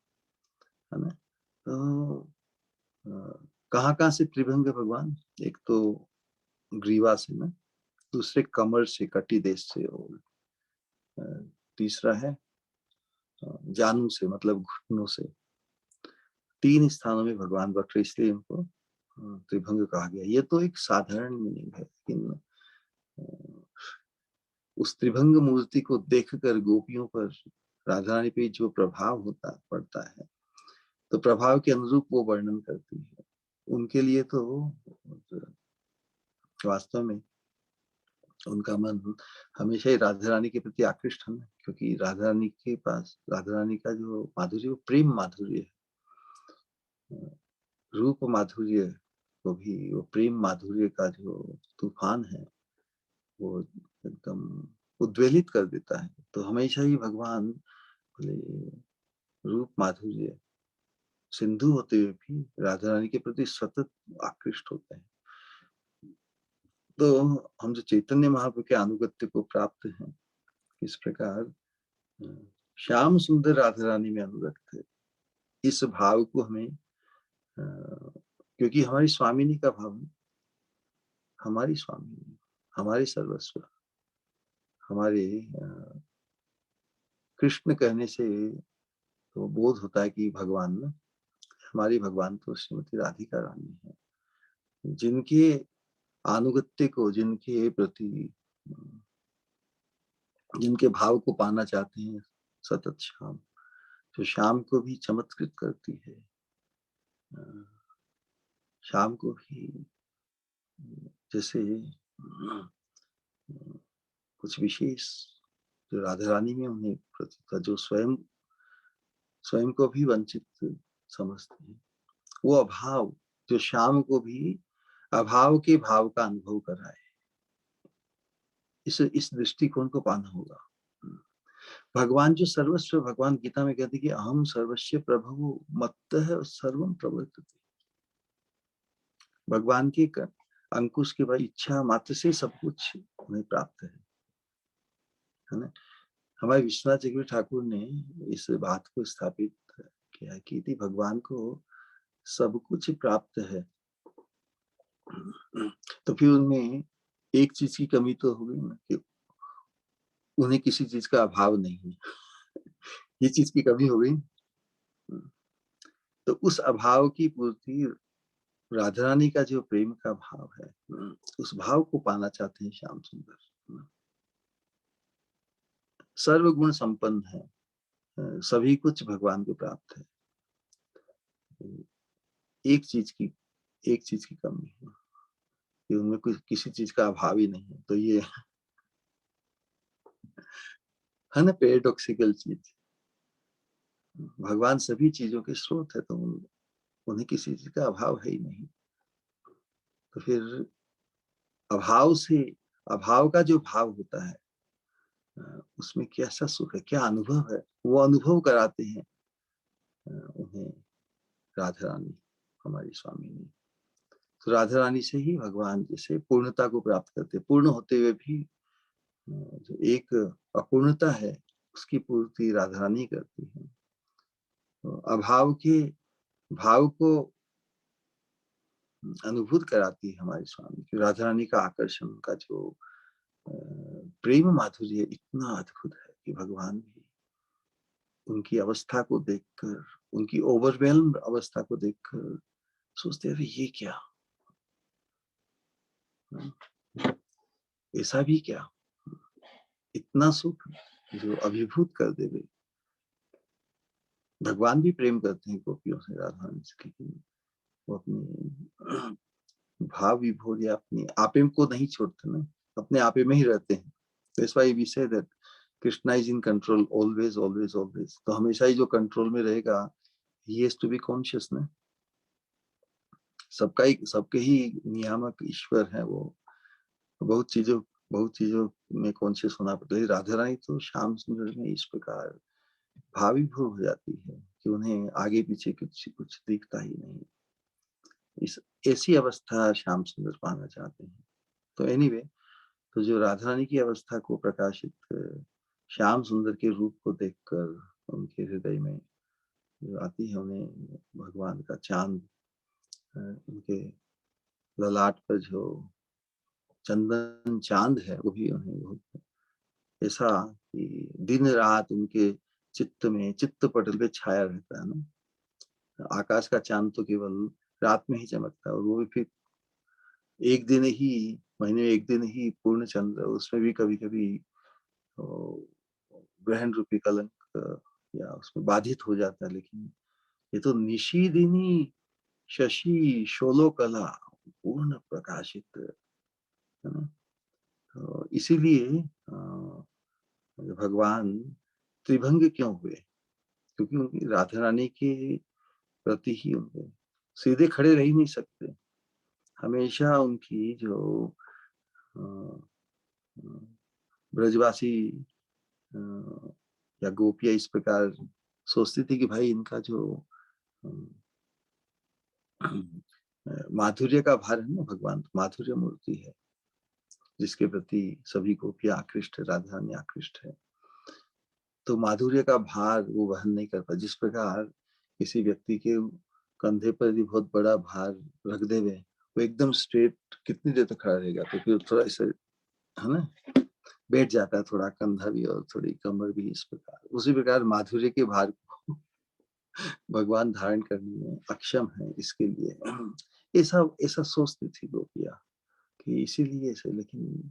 ना। तो कहाँ कहाँ से त्रिभंग भगवान? एक तो ग्रीवा से ना, दूसरे कमर से, कटी देश से, और तीसरा है जानू से, मतलब घुटनों से। 3 स्थानों में भगवान वक्र, इसलिए इनको त्रिभंग कहा गया। ये तो एक साधारण मीनिंग है, लेकिन उस त्रिभंग मूर्ति को देखकर गोपियों पर, राधा रानी पे जो प्रभाव होता पड़ता है, तो प्रभाव के अनुरूप वो वर्णन करती है। उनके लिए तो वास्तव में उनका मन हमेशा ही राधा रानी के प्रति आकृष्ट है, क्योंकि राधा रानी के पास, राधा रानी का जो माधुर्य, वो प्रेम माधुर्य है। रूप माधुर्य को भी वो प्रेम माधुर्य का जो तूफान है, वो एकदम उद्वेलित कर देता है। तो हमेशा ही भगवान रूप माधुर्य सिंधु होते हुए भी राधा रानी के प्रति सतत आकृष्ट होते हैं। तो हम जो चैतन्य महाप्रभु के अनुगत्य को प्राप्त हैं, इस प्रकार श्याम सुंदर राधा रानी में अनुरक्त है, इस भाव को हमें, क्योंकि हमारी स्वामिनी का भाव है, हमारी स्वामिनी, हमारी सर्वस्व, हमारे कृष्ण कहने से तो बोध होता है कि भगवान ना, हमारी भगवान तो श्रीमती राधिका रानी है, जिनके अनुगत्य को, जिनके प्रति, जिनके भाव को पाना चाहते हैं सतत श्याम, जो शाम को भी चमत्कृत करती है, शाम को भी जैसे कुछ विशेष जो राधा रानी में उन्हें प्रतीत था, जो स्वयं को भी वंचित समझते हैं, वो अभाव जो शाम को भी अभाव के भाव का अनुभव कराए, इस दृष्टिकोण को पाना होगा। भगवान जो सर्वस्व, भगवान गीता में कहते कि अहम सर्वस्व प्रभु मत्तः सर्वम प्रवर्तते। भगवान की अंकुश के बाद इच्छा मात्र से सब कुछ उन्हें प्राप्त है ना। हमारे विश्वनाथ चक्रवर्ती ठाकुर ने इस बात को स्थापित किया कि यदि भगवान को सब कुछ प्राप्त है, तो फिर उनमें एक चीज की कमी तो होगी ना, कि उन्हें किसी चीज का अभाव नहीं है। ये चीज की कमी हो गई। तो उस अभाव की पूर्ति राधा रानी का जो प्रेम का भाव है, उस भाव को पाना चाहते हैं श्याम सुंदर। सर्वगुण संपन्न है, सभी कुछ भगवान को प्राप्त है। एक चीज की कमी है कि उनमें कुछ किसी चीज का अभाव ही नहीं है। तो ये है ना पैराडॉक्सिकल चीज। भगवान सभी चीजों के स्रोत है, तो उन्हें किसी चीज का अभाव है ही नहीं। तो फिर अभाव से, अभाव का जो भाव होता है, उसमें कैसा सुख है, क्या अनुभव है, वो अनुभव कराते हैं उन्हें राधा रानी, हमारी स्वामी। तो राधा रानी से ही भगवान जैसे पूर्णता को प्राप्त करते, पूर्ण होते हुए भी जो एक अपूर्णता है उसकी पूर्ति राधा रानी करती है। तो अभाव के भाव को अनुभूत कराती है हमारी स्वामी। राधा रानी का आकर्षण, का जो प्रेम माधुर्य इतना अद्भुत है कि भगवान भी उनकी अवस्था को देखकर, उनकी ओवरवेल्म्ड अवस्था को देखकर सोचते हैं ये क्या, ऐसा भी क्या, इतना सुख जो अभिभूत कर देवे। भगवान भी प्रेम करते हैं गोपियों से, राधा रानी से, लेकिन वो अपनी भाव विभोर या अपनी आपे को नहीं छोड़ते ना, अपने आपे में ही रहते हैं। That's why we say that Krishna is in control always, always, always. तो हमेशा ही जो कंट्रोल में रहेगा, he has to be conscious ना। सबके ही नियामक ईश्वर है वो। बहुत चीजों में कॉन्शियस होना पड़ता है। राधा रानी तो श्याम सुंदर में इस प्रकार भावीभूत हो जाती है कि उन्हें आगे पीछे कुछ दिखता ही नहीं। इस ऐसी अवस्था श्याम सुंदर पाना चाहते हैं। तो एनीवे, तो जो राधा रानी की अवस्था को प्रकाशित श्याम सुंदर के रूप को देखकर उनके हृदय में जो आती है, उन्हें भगवान का चांद, उनके ललाट पर जो चंदन चांद है वो भी उन्हें बहुत ऐसा कि दिन रात उनके चित्त पटल पे छाया रहता है ना। आकाश का चांद तो केवल रात में ही चमकता है, और वो भी फिर एक दिन ही, महीने में एक दिन ही पूर्ण चंद्र, उसमें भी कभी कभी ग्रहण रूपी कलंक या उसमें बाधित हो जाता है। लेकिन ये तो निशीदिनी शशि शोलो कला पूर्ण प्रकाशित है ना। तो इसीलिए भगवान त्रिभंग क्यों हुए, क्योंकि उनकी राधा रानी के प्रति ही उनके सीधे खड़े रह ही नहीं सकते। हमेशा उनकी जो ब्रजवासी या गोपियां इस प्रकार सोचती थी कि भाई इनका जो माधुर्य का भार है ना, भगवान माधुर्य मूर्ति है जिसके प्रति सभी गोपियां आकृष्ट है, राधा रानी आकृष्ट है। तो माधुर्य का भार वो वहन नहीं कर पा। जिस प्रकार किसी व्यक्ति के कंधे पर भी बहुत बड़ा भार रख देवे, वो एकदम स्ट्रेट कितनी देर तक खड़ा रहेगा, तो फिर थोड़ा ऐसे है ना, बैठ जाता है थोड़ा कंधा भी और थोड़ी कमर भी। इस प्रकार उसी प्रकार माधुर्य के भार को भगवान धारण करने में अक्षम है, इसके लिए ऐसा ऐसा सोचती थी गोपियां कि इसीलिए ऐसे। लेकिन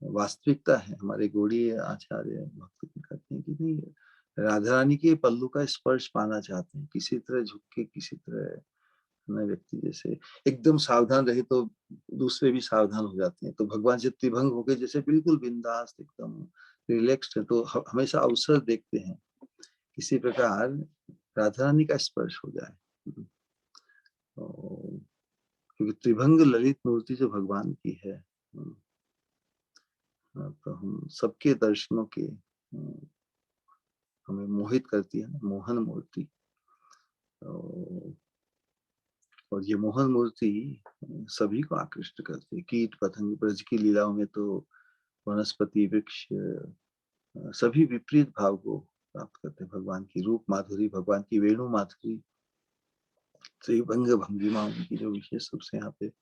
वास्तविकता है, हमारे गौड़ीय आचार्य भक्त कहते हैं कि नहीं, राधा रानी के पल्लू का स्पर्श पाना चाहते हैं, किसी तरह झुक के, किसी तरह ना, व्यक्ति जैसे एकदम सावधान रहे तो दूसरे भी सावधान हो जाते हैं। तो भगवान से त्रिभंग हो गए जैसे बिल्कुल बिंदास एकदम रिलैक्स्ड है, तो हमेशा अवसर देखते हैं किसी प्रकार राधा रानी का स्पर्श हो जाए। तो क्योंकि त्रिभंग ललित मूर्ति जो भगवान की है, तो हम सबके दर्शनों के हमें मोहित करती है, मोहन मूर्ति। और ये मोहन मूर्ति सभी को आकृष्ट करती है। कीट पतंग, ब्रज की लीलाओं में तो वनस्पति वृक्ष सभी विपरीत भाव को प्राप्त करते हैं। भगवान की रूप माधुरी, भगवान की वेणु माधुरी, त्रिभंग भंगिमा उनकी जो विशेष रूप से यहाँ पे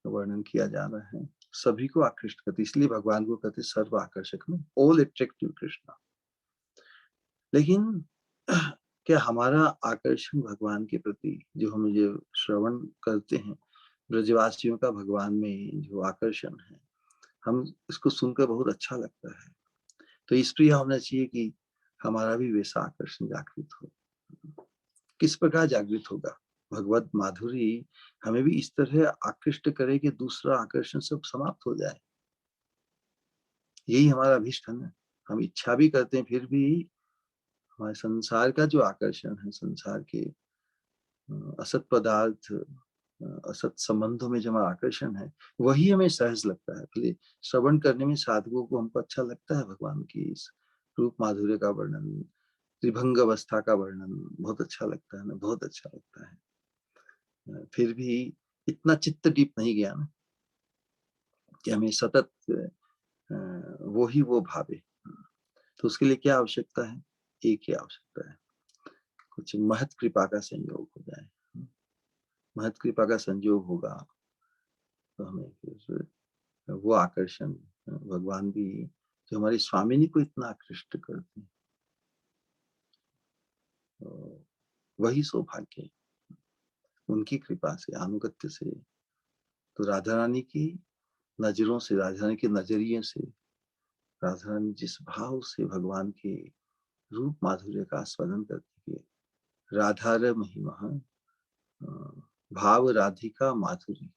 वर्णन किया जा रहा है, सभी को आकृष्ट करती। इसलिए भगवान को कहते सर्व आकर्षक में, ऑल अट्रैक्टिव कृष्णा। लेकिन क्या हमारा आकर्षण भगवान के प्रति जो हम जो श्रवण करते हैं, ब्रजवासियों का भगवान में जो आकर्षण है, हम इसको सुनकर बहुत अच्छा लगता है। तो इसलिए होना चाहिए कि हमारा भी वैसा आकर्षण जागृत हो। किस प्रकार जागृत होगा? भगवत माधुरी हमें भी इस तरह आकृष्ट करे कि दूसरा आकर्षण सब समाप्त हो जाए। यही हमारा अभीष्ट है ना। हम इच्छा भी करते हैं, फिर भी हमारे संसार का जो आकर्षण है, संसार के असत पदार्थ, असत संबंधों में जो हमारा आकर्षण है, वही हमें सहज लगता है। इसलिए श्रवण करने में साधकों को हमको अच्छा लगता है भगवान की इस रूप माधुर्य का वर्णन, त्रिभंग अवस्था का वर्णन बहुत अच्छा लगता है ना, बहुत अच्छा लगता है। फिर भी इतना चित्त डीप नहीं गया ना कि हमें सतत वो ही वो भावे। तो उसके लिए क्या आवश्यकता है? एक ही आवश्यकता है, कुछ महत कृपा का संयोग हो जाए। महत कृपा का संयोग होगा तो हमें फिर वो आकर्षण भगवान भी जो हमारी स्वामिनी को इतना आकृष्ट करते हैं, तो वही सौभाग्य है उनकी कृपा से, आनुगत्य से। तो राधा रानी की नजरों से, राधा रानी के नजरिए से, राधा रानी जिस भाव से भगवान के रूप माधुर्य का आस्वादन करती है, राधार महिमा, भाव राधिका माधुरी,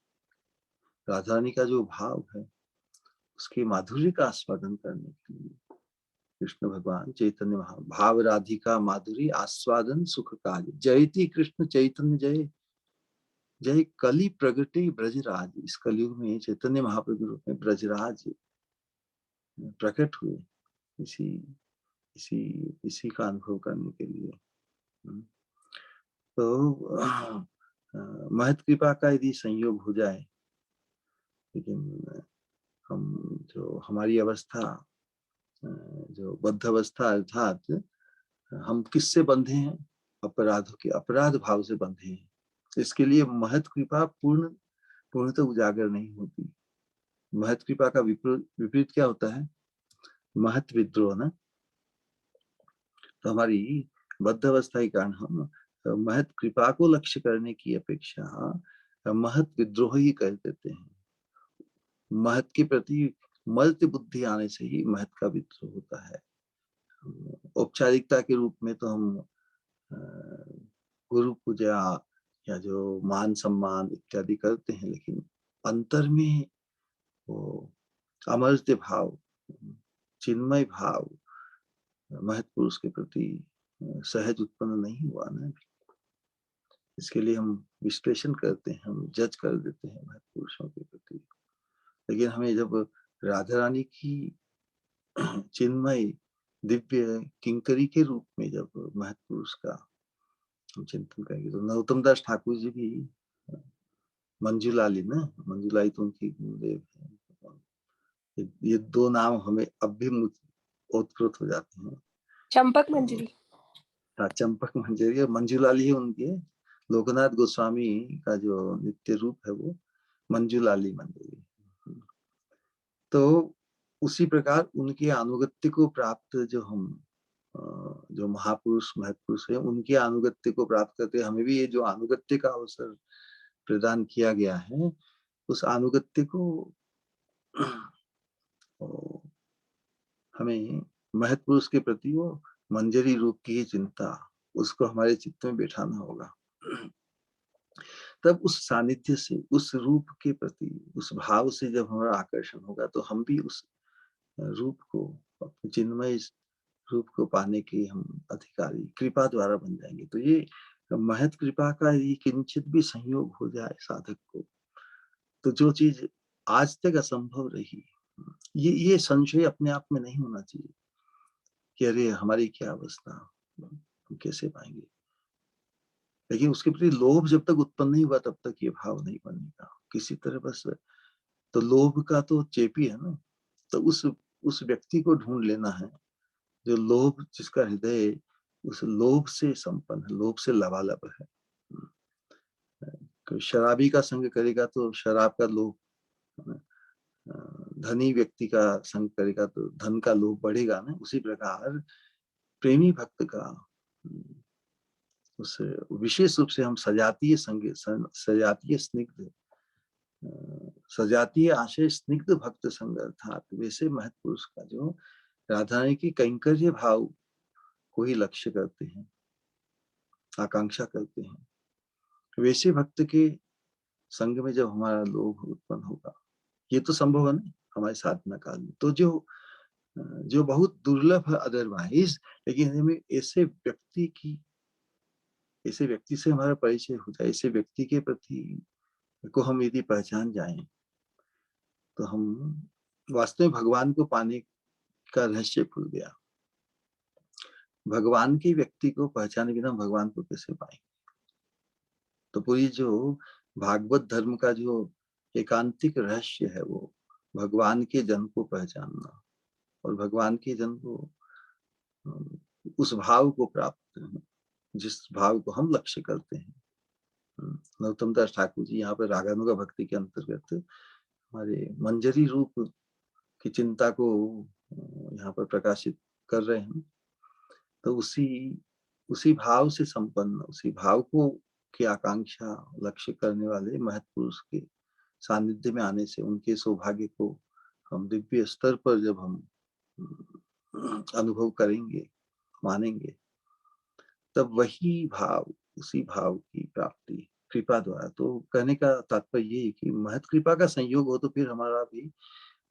राधा रानी का जो भाव है उसके माधुर्य का आस्वादन करने के लिए कृष्ण भगवान चैतन्य महा भाव राधिका माधुरी आस्वादन सुख कार्य जयति कृष्ण चैतन्य जय, जय कली प्रगटे ब्रजराज। इस कलयुग में चैतन्य महाप्रभु रूप में ब्रजराज प्रकट हुए इसी इसी इसी का अनुभव करने के लिए। तो महत कृपा का यदि संयोग हो जाए, लेकिन हम जो हमारी अवस्था जो बद्ध अवस्था अर्थात हम किससे बंधे हैं? अपराधों के अपराध भाव से बंधे हैं। इसके लिए महत कृपा पूर्णतः उजागर नहीं होती। महत कृपा का विपरीत क्या होता है? महत विद्रोह ना। तो हमारी बद्ध अवस्था के कारण हम महत कृपा को लक्ष्य करने की अपेक्षा महत विद्रोह ही कर देते हैं। महत के प्रति मर्त्य बुद्धि आने से ही महत का विद्रोह होता है। औपचारिकता के रूप में तो हम गुरु पूजा या जो मान सम्मान इत्यादि करते हैं, लेकिन अंतर में वो अमर्त्य भाव, चिन्मय भाव महत पुरुष के प्रति सहज उत्पन्न नहीं हुआ ना। इसके लिए हम विश्लेषण करते हैं, हम जज कर देते हैं महत पुरुषों के प्रति। लेकिन हमें जब राधा रानी की चिन्मय दिव्य किंकरी के रूप में जब महत पुरुष का हम चिंतन करेंगे, तो नरोत्तम दास ठाकुर जी भी मंजुलाली ना, मंजुलाई तो उनकी गुरुदेव है। ये दो नाम हमें अब भी ओतप्रोत हो जाते हैं। चंपक मंजरी, हाँ, चंपक मंजरी और मंजुलाली है उनके। लोकनाथ गोस्वामी का जो नित्य रूप है वो मंजुलाली मंजरी। तो उसी प्रकार उनके अनुगत्य को प्राप्त जो हम जो महापुरुष महत्पुरुष है, उनके अनुगत्य को प्राप्त करते हमें भी ये जो अनुगत्य का अवसर प्रदान किया गया है, उस अनुगत्य को हमें महत्पुरुष के प्रति वो मंजरी रूप की चिंता, उसको हमारे चित्त में बैठाना होगा। तब उस सानिध्य से, उस रूप के प्रति, उस भाव से जब हमारा आकर्षण होगा, तो हम भी उस रूप को, चिन्मय रूप को पाने के हम अधिकारी कृपा द्वारा बन जाएंगे। तो ये महत कृपा का यदि किंचित भी संयोग हो जाए साधक को, तो जो चीज आज तक असंभव रही, ये संशय अपने आप में नहीं होना चाहिए कि अरे हमारी क्या अवस्था, हम कैसे पाएंगे। लेकिन उसके प्रति लोभ जब तक उत्पन्न नहीं हुआ, तब तक ये भाव नहीं बनेगा किसी तरह। बस तो लोभ का तो चेपी है ना। तो उस व्यक्ति को ढूंढ लेना है जो लोभ, जिसका हृदय उस लोभ से संपन्न है, लोभ से लबालब है। शराबी का संग करेगा तो शराब का लोभ, धनी व्यक्ति का संग करेगा तो धन का लोभ बढ़ेगा ना। उसी प्रकार प्रेमी भक्त का उस विशेष रूप से हम सजातीय स्निग्ध सजातीय आशय स्निग्ध भक्त संग अर्थात वैसे महत्पुरुष का जो राधा रानी की कैंकर्य भाव को ही लक्ष्य करते हैं, आकांक्षा करते हैं, वैसे भक्त के संग में जब हमारा लोभ उत्पन्न होगा, ये तो संभव है नहीं हमारे साधना काल में, तो जो बहुत दुर्लभ है अदरवाइज, लेकिन हमें ऐसे व्यक्ति से हमारा परिचय हो जाए, ऐसे व्यक्ति के प्रति को हम यदि पहचान जाएं, तो हम वास्तव में भगवान को पाने का रहस्य खुल गया। भगवान के व्यक्ति को पहचाने बिना भगवान को कैसे पाएंगे? तो पूरी जो भागवत धर्म का जो एकांतिक रहस्य है, वो भगवान के जन को पहचानना और भगवान के जन को उस भाव को प्राप्त करना जिस भाव को हम लक्ष्य करते हैं। नरोत्तम दास ठाकुर जी यहाँ पर रागानुगा भक्ति के अंतर्गत हमारे मंजरी रूप की चिंता को यहाँ पर प्रकाशित कर रहे हैं। तो उसी भाव से संपन्न, उसी भाव को की आकांक्षा लक्ष्य करने वाले महत्पुरुष के सानिध्य में आने से उनके सौभाग्य को हम दिव्य स्तर पर जब हम अनुभव करेंगे, मानेंगे, तब वही भाव, उसी भाव की प्राप्ति कृपा द्वारा। तो कहने का तात्पर्य ये है कि महत कृपा का संयोग हो तो फिर हमारा भी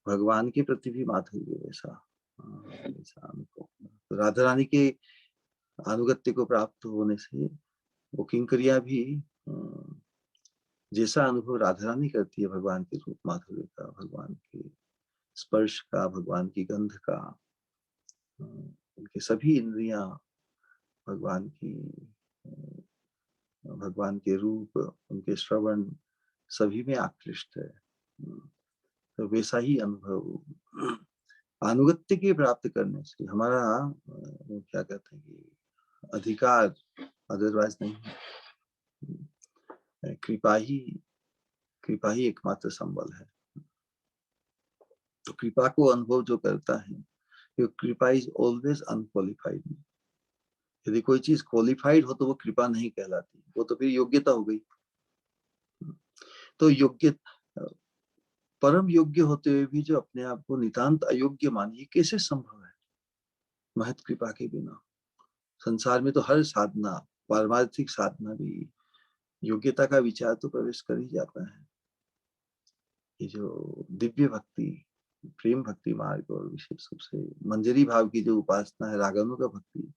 भगवान के प्रति भी माधुर्य वैसा अनुभव। तो राधा रानी के अनुगत्य को प्राप्त होने से वो किंकरियां भी जैसा अनुभव राधा रानी करती है भगवान के रूप माधुर्य का, भगवान के स्पर्श का, भगवान की गंध का, उनके सभी इंद्रियां भगवान की, भगवान के रूप, उनके श्रवण सभी में आकृष्ट है। तो वैसा ही अनुभव अनुगत्य के प्राप्त करने से हमारा क्या कहते हैं कि अधिकार अदरवाइज नहीं है, कृपा ही एकमात्र संबल है। तो कृपा को अनुभव जो करता है, कृपा इज ऑलवेज अनक्वालिफाइड। यदि कोई चीज क्वालिफाइड हो तो वो कृपा नहीं कहलाती, वो तो फिर योग्यता हो गई। तो परम योग्य होते हुए भी जो अपने आप को नितांत अयोग्य माने, ये कैसे संभव है? महत कृपा के बिना। संसार में तो हर साधना, पारमार्थिक साधना भी योग्यता का विचार तो प्रवेश कर ही जाता है। ये जो दिव्य भक्ति, प्रेम भक्ति मार्ग और विशेष रूप से मंजरी भाव की जो उपासना है, रागानुगा भक्ति,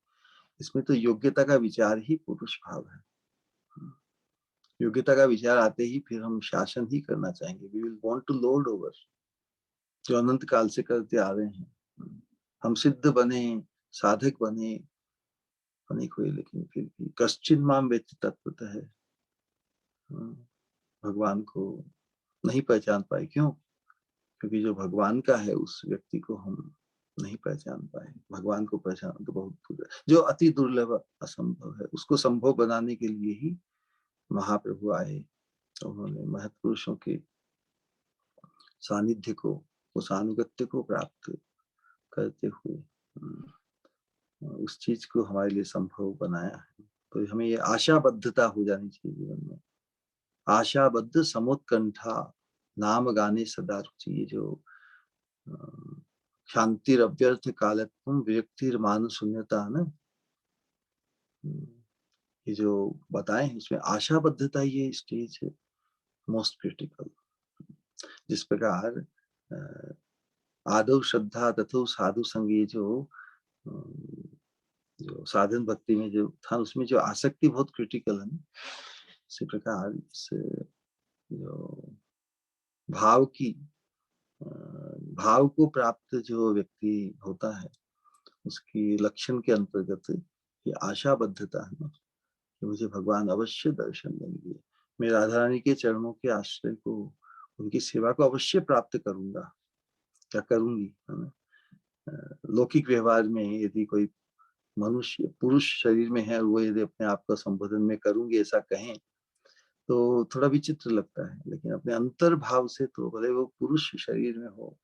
इसमें तो योग्यता का विचार ही पुरुष भाव है। योग्यता का विचार आते ही फिर हम शासन ही करना चाहेंगे। We will want to lord over, जो अनंत काल से करते आ रहे हैं। हम सिद्ध बने, साधक बने, अनेक हुए, लेकिन फिर भी कश्चिन माम वेत्ति तत्वतः है, भगवान को नहीं पहचान पाए। क्यों? क्योंकि जो भगवान का है उस व्यक्ति को हम नहीं पहचान पाए। भगवान को पहचान तो बहुत जो अति दुर्लभ, असंभव है, उसको संभव बनाने के लिए ही महाप्रभु आए। तो उन्होंने महत्पुरुषों के सानिध्य को, उस अनुगत्य को प्राप्त करते हुए उस चीज को हमारे लिए संभव बनाया है। तो हमें ये आशाबद्धता हो जानी चाहिए जीवन में। आशाबद्ध समुत्कंठा नाम गाने सदा रुचि। ये जो शांतिर अव्यर्थ कालत्वम विरक्तिर मान शून्यता है ना, ये जो बताए इसमें आशाबद्धता, ये स्टेज है मोस्ट क्रिटिकल। जिस प्रकार आदौ श्रद्धा तथो साधु संग, ये जो साधन भक्ति में जो था उसमें जो आसक्ति बहुत क्रिटिकल है ना, इसी प्रकार इस जो भाव को प्राप्त जो व्यक्ति होता है, उसकी लक्षण के अंतर्गत ये आशाबद्धता है ना कि मुझे भगवान अवश्य दर्शन देंगे, मैं राधा रानी के चरणों के आश्रय को, उनकी सेवा को अवश्य प्राप्त करूंगा या करूंगी, है ना। लौकिक व्यवहार में यदि कोई मनुष्य पुरुष शरीर में है, वो यदि अपने आप का संबोधन में करूंगी ऐसा कहें तो थोड़ा विचित्र लगता है, लेकिन अपने अंतर भाव से तो भले वो पुरुष शरीर में हो,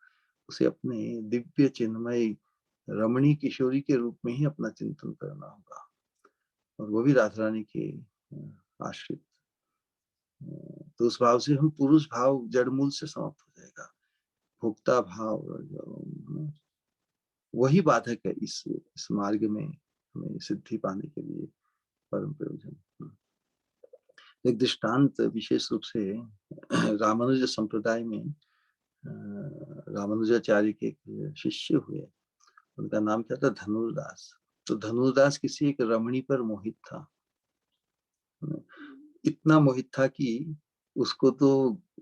उसे अपने दिव्य चिन्मय रमणी किशोरी के रूप में ही अपना चिंतन करना होगा, और वो भी राधा रानी के आश्रित। तो उस भाव से हम पुरुष भाव जड़ मूल से समाप्त हो जाएगा। भोक्ता भाव वही बाधक है इस मार्ग में हमें सिद्धि पाने के लिए परम प्रयोजन। एक दृष्टांत विशेष रूप से रामानुज संप्रदाय में रामानुजाचार्य के एक शिष्य हुए, उनका नाम क्या था? धनुर्दास। तो धनुर्दास किसी एक रमणी पर मोहित था, इतना मोहित था कि उसको तो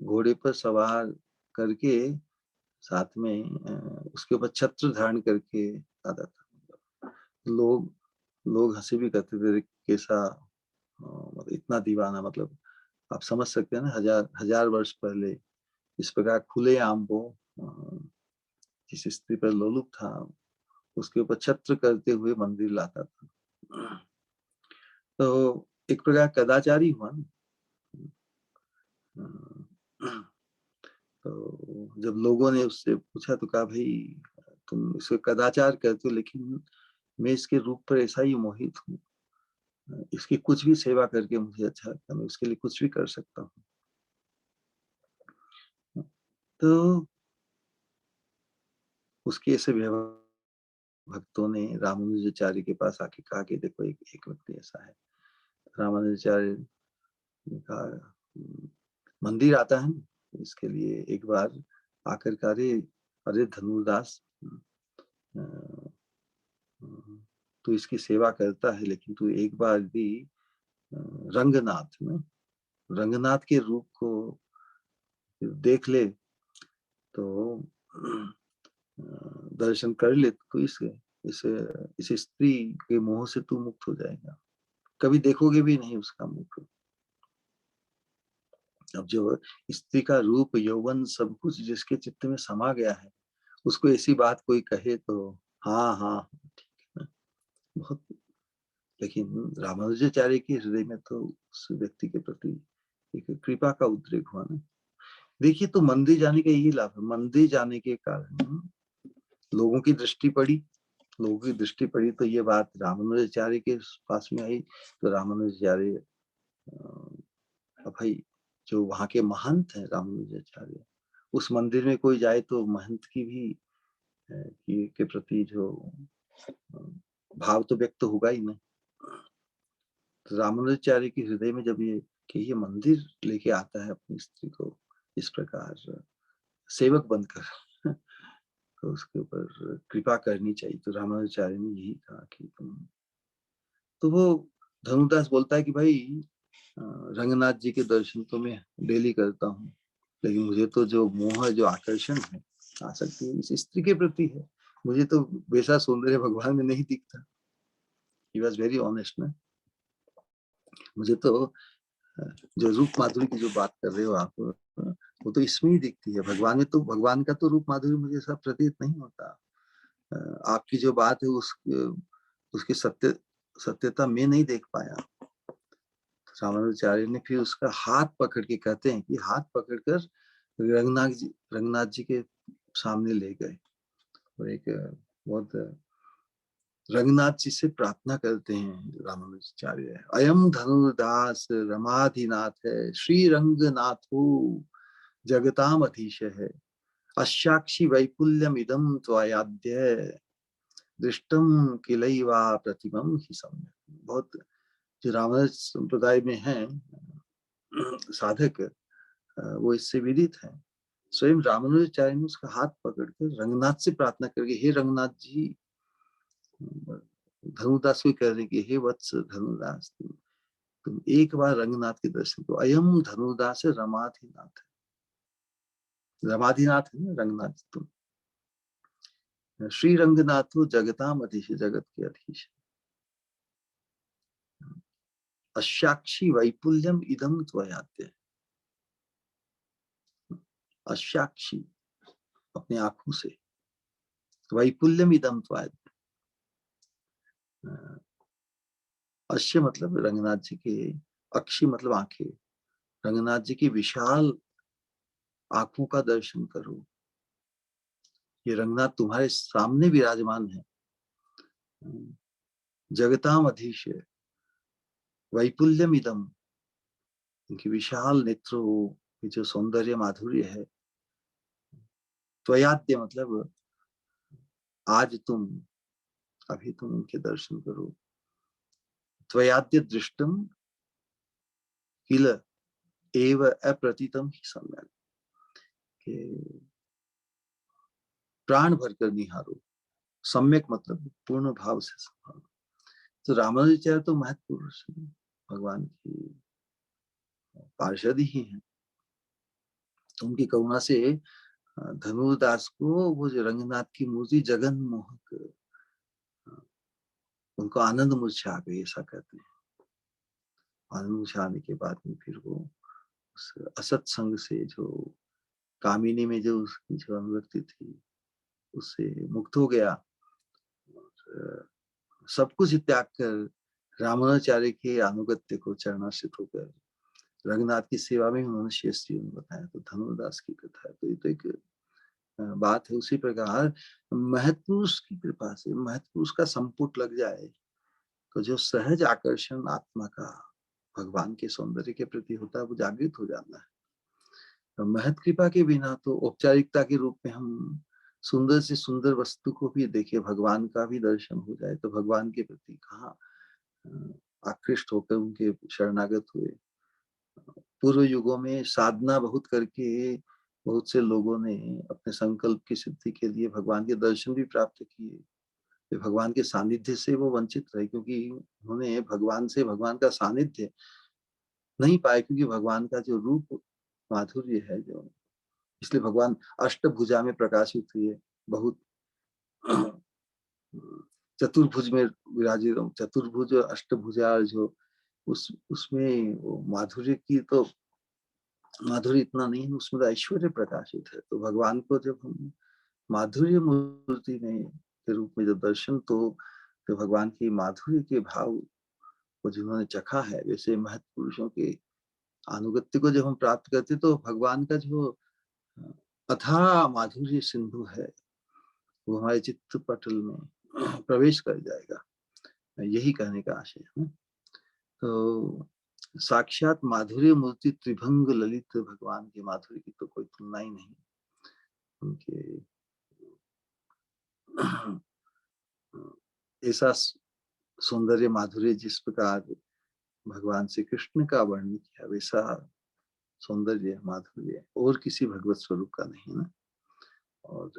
घोड़े पर सवार करके साथ में उसके ऊपर छत्र धारण करके आता था। लोग लोग हंसी भी करते थे, कैसा मतलब इतना दीवाना, मतलब आप समझ सकते हैं ना, हजार वर्ष पहले इस प्रकार खुले आम वो जिस स्त्री पर लोलुप था उसके ऊपर छत्र करते हुए मंदिर लाता था। तो एक प्रकार कदाचारी हुआ ना। तो जब लोगों ने उससे पूछा तो कहा, भाई तुम इसको कदाचार करते हो, लेकिन मैं इसके रूप पर ऐसा ही मोहित हूँ, इसकी कुछ भी सेवा करके मुझे अच्छा लगता है, मैं उसके लिए कुछ भी कर सकता हूँ। तो उसके ऐसे व्यवहार भक्तों ने रामानुजाचार्य के पास आके कहा कि देखो एक व्यक्ति ऐसा है। रामानुजाचार्य ने कहा, मंदिर आता है ना, इसके लिए एक बार आकर करे, अरे धनुर्दास, तू इसकी सेवा करता है, लेकिन तू एक बार भी रंगनाथ में रंगनाथ के रूप को देख ले, तो दर्शन कर ले, तो इस स्त्री के मोह से तू मुक्त हो जाएगा, कभी देखोगे भी नहीं उसका मुख। अब जो स्त्री का रूप यौवन सब कुछ जिसके चित्त में समा गया है, उसको ऐसी बात कोई कहे तो हाँ हाँ ठीक है, बहुत। लेकिन रामानुजाचार्य के हृदय में तो उस व्यक्ति के प्रति एक कृपा का उद्रेक हुआ ना। देखिए, तो मंदिर जाने का यही लाभ है। मंदिर जाने के कारण लोगों की दृष्टि पड़ी, तो ये बात रामानुजाचार्य के पास में आई। तो रामानुजाचार्य भाई जो वहाँ के महंत हैं रामानुजाचार्य, उस मंदिर में कोई जाए तो महंत की भी के प्रति जो भाव तो व्यक्त होगा ही ना। तो रामानुजाचार्य के हृदय में जब ये कि ये मंदिर लेके आता है अपनी स्त्री को इस प्रकार सेवक बनकर तो उसके ऊपर कृपा करनी चाहिए। तो रामानुजाचार्य ने यही कहा कि तुम, तो वो धनुदास बोलता है कि भाई रंगनाथ जी के दर्शन तो मैं डेली करता हूँ, लेकिन मुझे तो जो मोह, जो आकर्षण है, आसक्ति इस स्त्री के प्रति है, मुझे तो वैसा सौंदर्य भगवान में नहीं दिखता। ही वॉज वेरी ऑनेस्ट ना। मुझे तो जो रूप माधुरी की जो बात कर रहे हो आप, वो तो इसमें ही दिखती है। भगवान में तो, भगवान का तो रूप माधुरी मुझे सब प्रतीत नहीं होता। आपकी जो बात है उसकी सत्यता मैं नहीं देख पाया। रामानुजाचार्य ने फिर उसका हाथ पकड़ के, कहते हैं कि हाथ पकड़कर रंगनाथ जी के सामने ले गए और एक बहुत रंगनाथ जी से प्रार्थना करते हैं रामानुजाचार्य, अयम धनुर्दास रमाधिनाथ है, श्री रंगनाथो जगताम अधीश है, अशाक्षी वैपुल्यम इदम त्वयाद्य दृष्टम किलैवा प्रतिमम ही सम्यक। बहुत जो रामानुज संप्रदाय में है साधक, वो इससे विदित है। स्वयं रामानुजाचार्य ने उसका हाथ पकड़कर रंगनाथ से प्रार्थना करके, हे रंगनाथ जी, धनुदास को कह रहे कि हे वत्स धनुदास, तुम एक बार रंगनाथ के दर्शन को, अयम धनुदास रमाधिनाथ, रमाधिनाथ है ना रंगनाथ, तुम श्री रंगनाथ जगताम अधीश, जगत के अधीश, अशाक्षी वैपुल्यम इदम त्वयाद्य, अशाक्षी अपने आंखों से, वैपुल्यम इदम त्वयाद्य, अश्य मतलब रंगनाथ जी के, अक्षी मतलब आंखें, रंगनाथ जी की विशाल आंखों का दर्शन करो। ये रंगनाथ तुम्हारे सामने विराजमान है, जगताम अधीश वैपुल्यम इदम, उनकी विशाल नेत्रों की जो सौंदर्य माधुर्य है, त्वयाद्य मतलब आज तुम, अभी तुम उनके दर्शन करो। त्वयाद्य दृष्टम किल एव अप्रतीतम ही सम्यक, कि प्राण भरकर निहारो, सम्यक मतलब पूर्ण भाव से संभालो। तो रामानुजाचार्य तो महत्पुरुष हैं, भगवान की पार्षद ही हैं। तो उनकी करुणा से धनुर्दास को वो जो रंगनाथ की मूर्ति जगन मोहक, उनको आनंद मूर्छा आ गई, ऐसा कहते हैं। आनंद मूर्छा आने के बाद में फिर वो उस असत संग से, जो कामिनी में जो उसकी जो अनुरक्ति थी, उससे मुक्त हो गया। सब कुछ त्याग कर रामानुजाचार्य के अनुगत्य को चरणाश्रित होकर रंगनाथ की सेवा में उन्होंने शेष जीवन बताया। तो धनुर्दास की कथा है। तो ये तो एक बात है। उसी प्रकार महत्पुरुष की कृपा से, महत्पुरुष का संपुट लग जाए तो जो सहज आकर्षण आत्मा का भगवान के सौंदर्य के प्रति होता है, वो जागृत हो जाता है। तो महत कृपा के बिना तो औपचारिकता के रूप में हम सुंदर से सुंदर वस्तु को भी देखे, भगवान का भी दर्शन हो जाए, तो भगवान के प्रति कहाँ आकृष्ट होकर उनके शरणागत हुए। पूर्व युगों में साधना बहुत करके बहुत से लोगों ने अपने संकल्प की सिद्धि के लिए भगवान के दर्शन भी प्राप्त किए। तो भगवान के सानिध्य से वो वंचित रहे, क्योंकि उन्होंने भगवान से भगवान का सानिध्य नहीं पाया, क्योंकि भगवान का जो रूप माधुर्य है, जो इसलिए भगवान अष्टभुजा में प्रकाशित हुए। बहुत चतुर्भुज में विराजित, चतुर्भुज अष्टभुजा जो उसमें वो माधुर्य की तो माधुर्य इतना नहीं है, उसमें तो ऐश्वर्य प्रकाशित है। तो भगवान को जब हम माधुर्य मूर्ति में के रूप में जब दर्शन, तो भगवान की माधुर्य के भाव को जिन्होंने चखा है, वैसे महत्पुरुषों के अनुगत्य को जब हम प्राप्त करते, तो भगवान का जो अथाह माधुर्य सिंधु है, वो हमारे चित्त पटल में प्रवेश कर जाएगा। यही कहने का आशय है। तो साक्षात माधुर्य मूर्ति त्रिभंग ललित भगवान के माधुर्य की तो कोई तुलना ही नहीं। उनके ऐसा सौंदर्य माधुर्य जिस प्रकार भगवान श्री कृष्ण का वर्णन किया, वैसा सौंदर्य माधुर्य और किसी भगवत स्वरूप का नहीं ना। और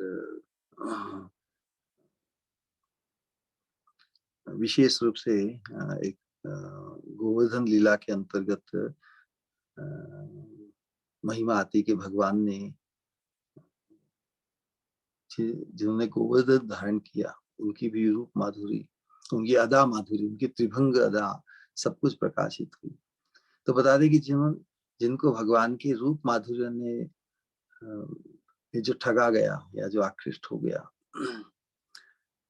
विशेष रूप से एक गोवर्धन लीला के अंतर्गत महिमा आती कि भगवान ने जिन्होंने गोवर्धन धारण किया, उनकी भी रूप माधुरी, उनकी अदा माधुरी, उनकी त्रिभंग अदा सब कुछ प्रकाशित हुई। तो बता दें कि जिनको भगवान के रूप माधुर्य ने जो ठगा गया या जो आकृष्ट हो गया,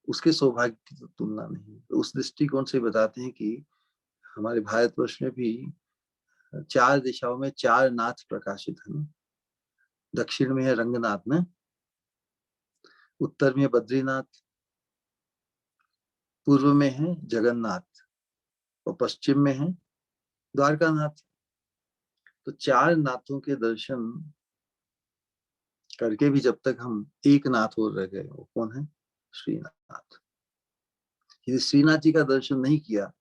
उसके सौभाग्य की तो तुलना नहीं। तो उस दृष्टिकोण से बताते हैं कि हमारे भारतवर्ष में भी 4 दिशाओं में 4 नाथ प्रकाशित है। दक्षिण में है रंगनाथ ना, उत्तर में बद्रीनाथ, पूर्व में है जगन्नाथ और पश्चिम में है द्वारकानाथ। तो 4 नाथों के दर्शन करके भी जब तक हम एक नाथ और रह गए, वो कौन है? श्रीनाथ। यदि श्रीनाथ जी का दर्शन नहीं किया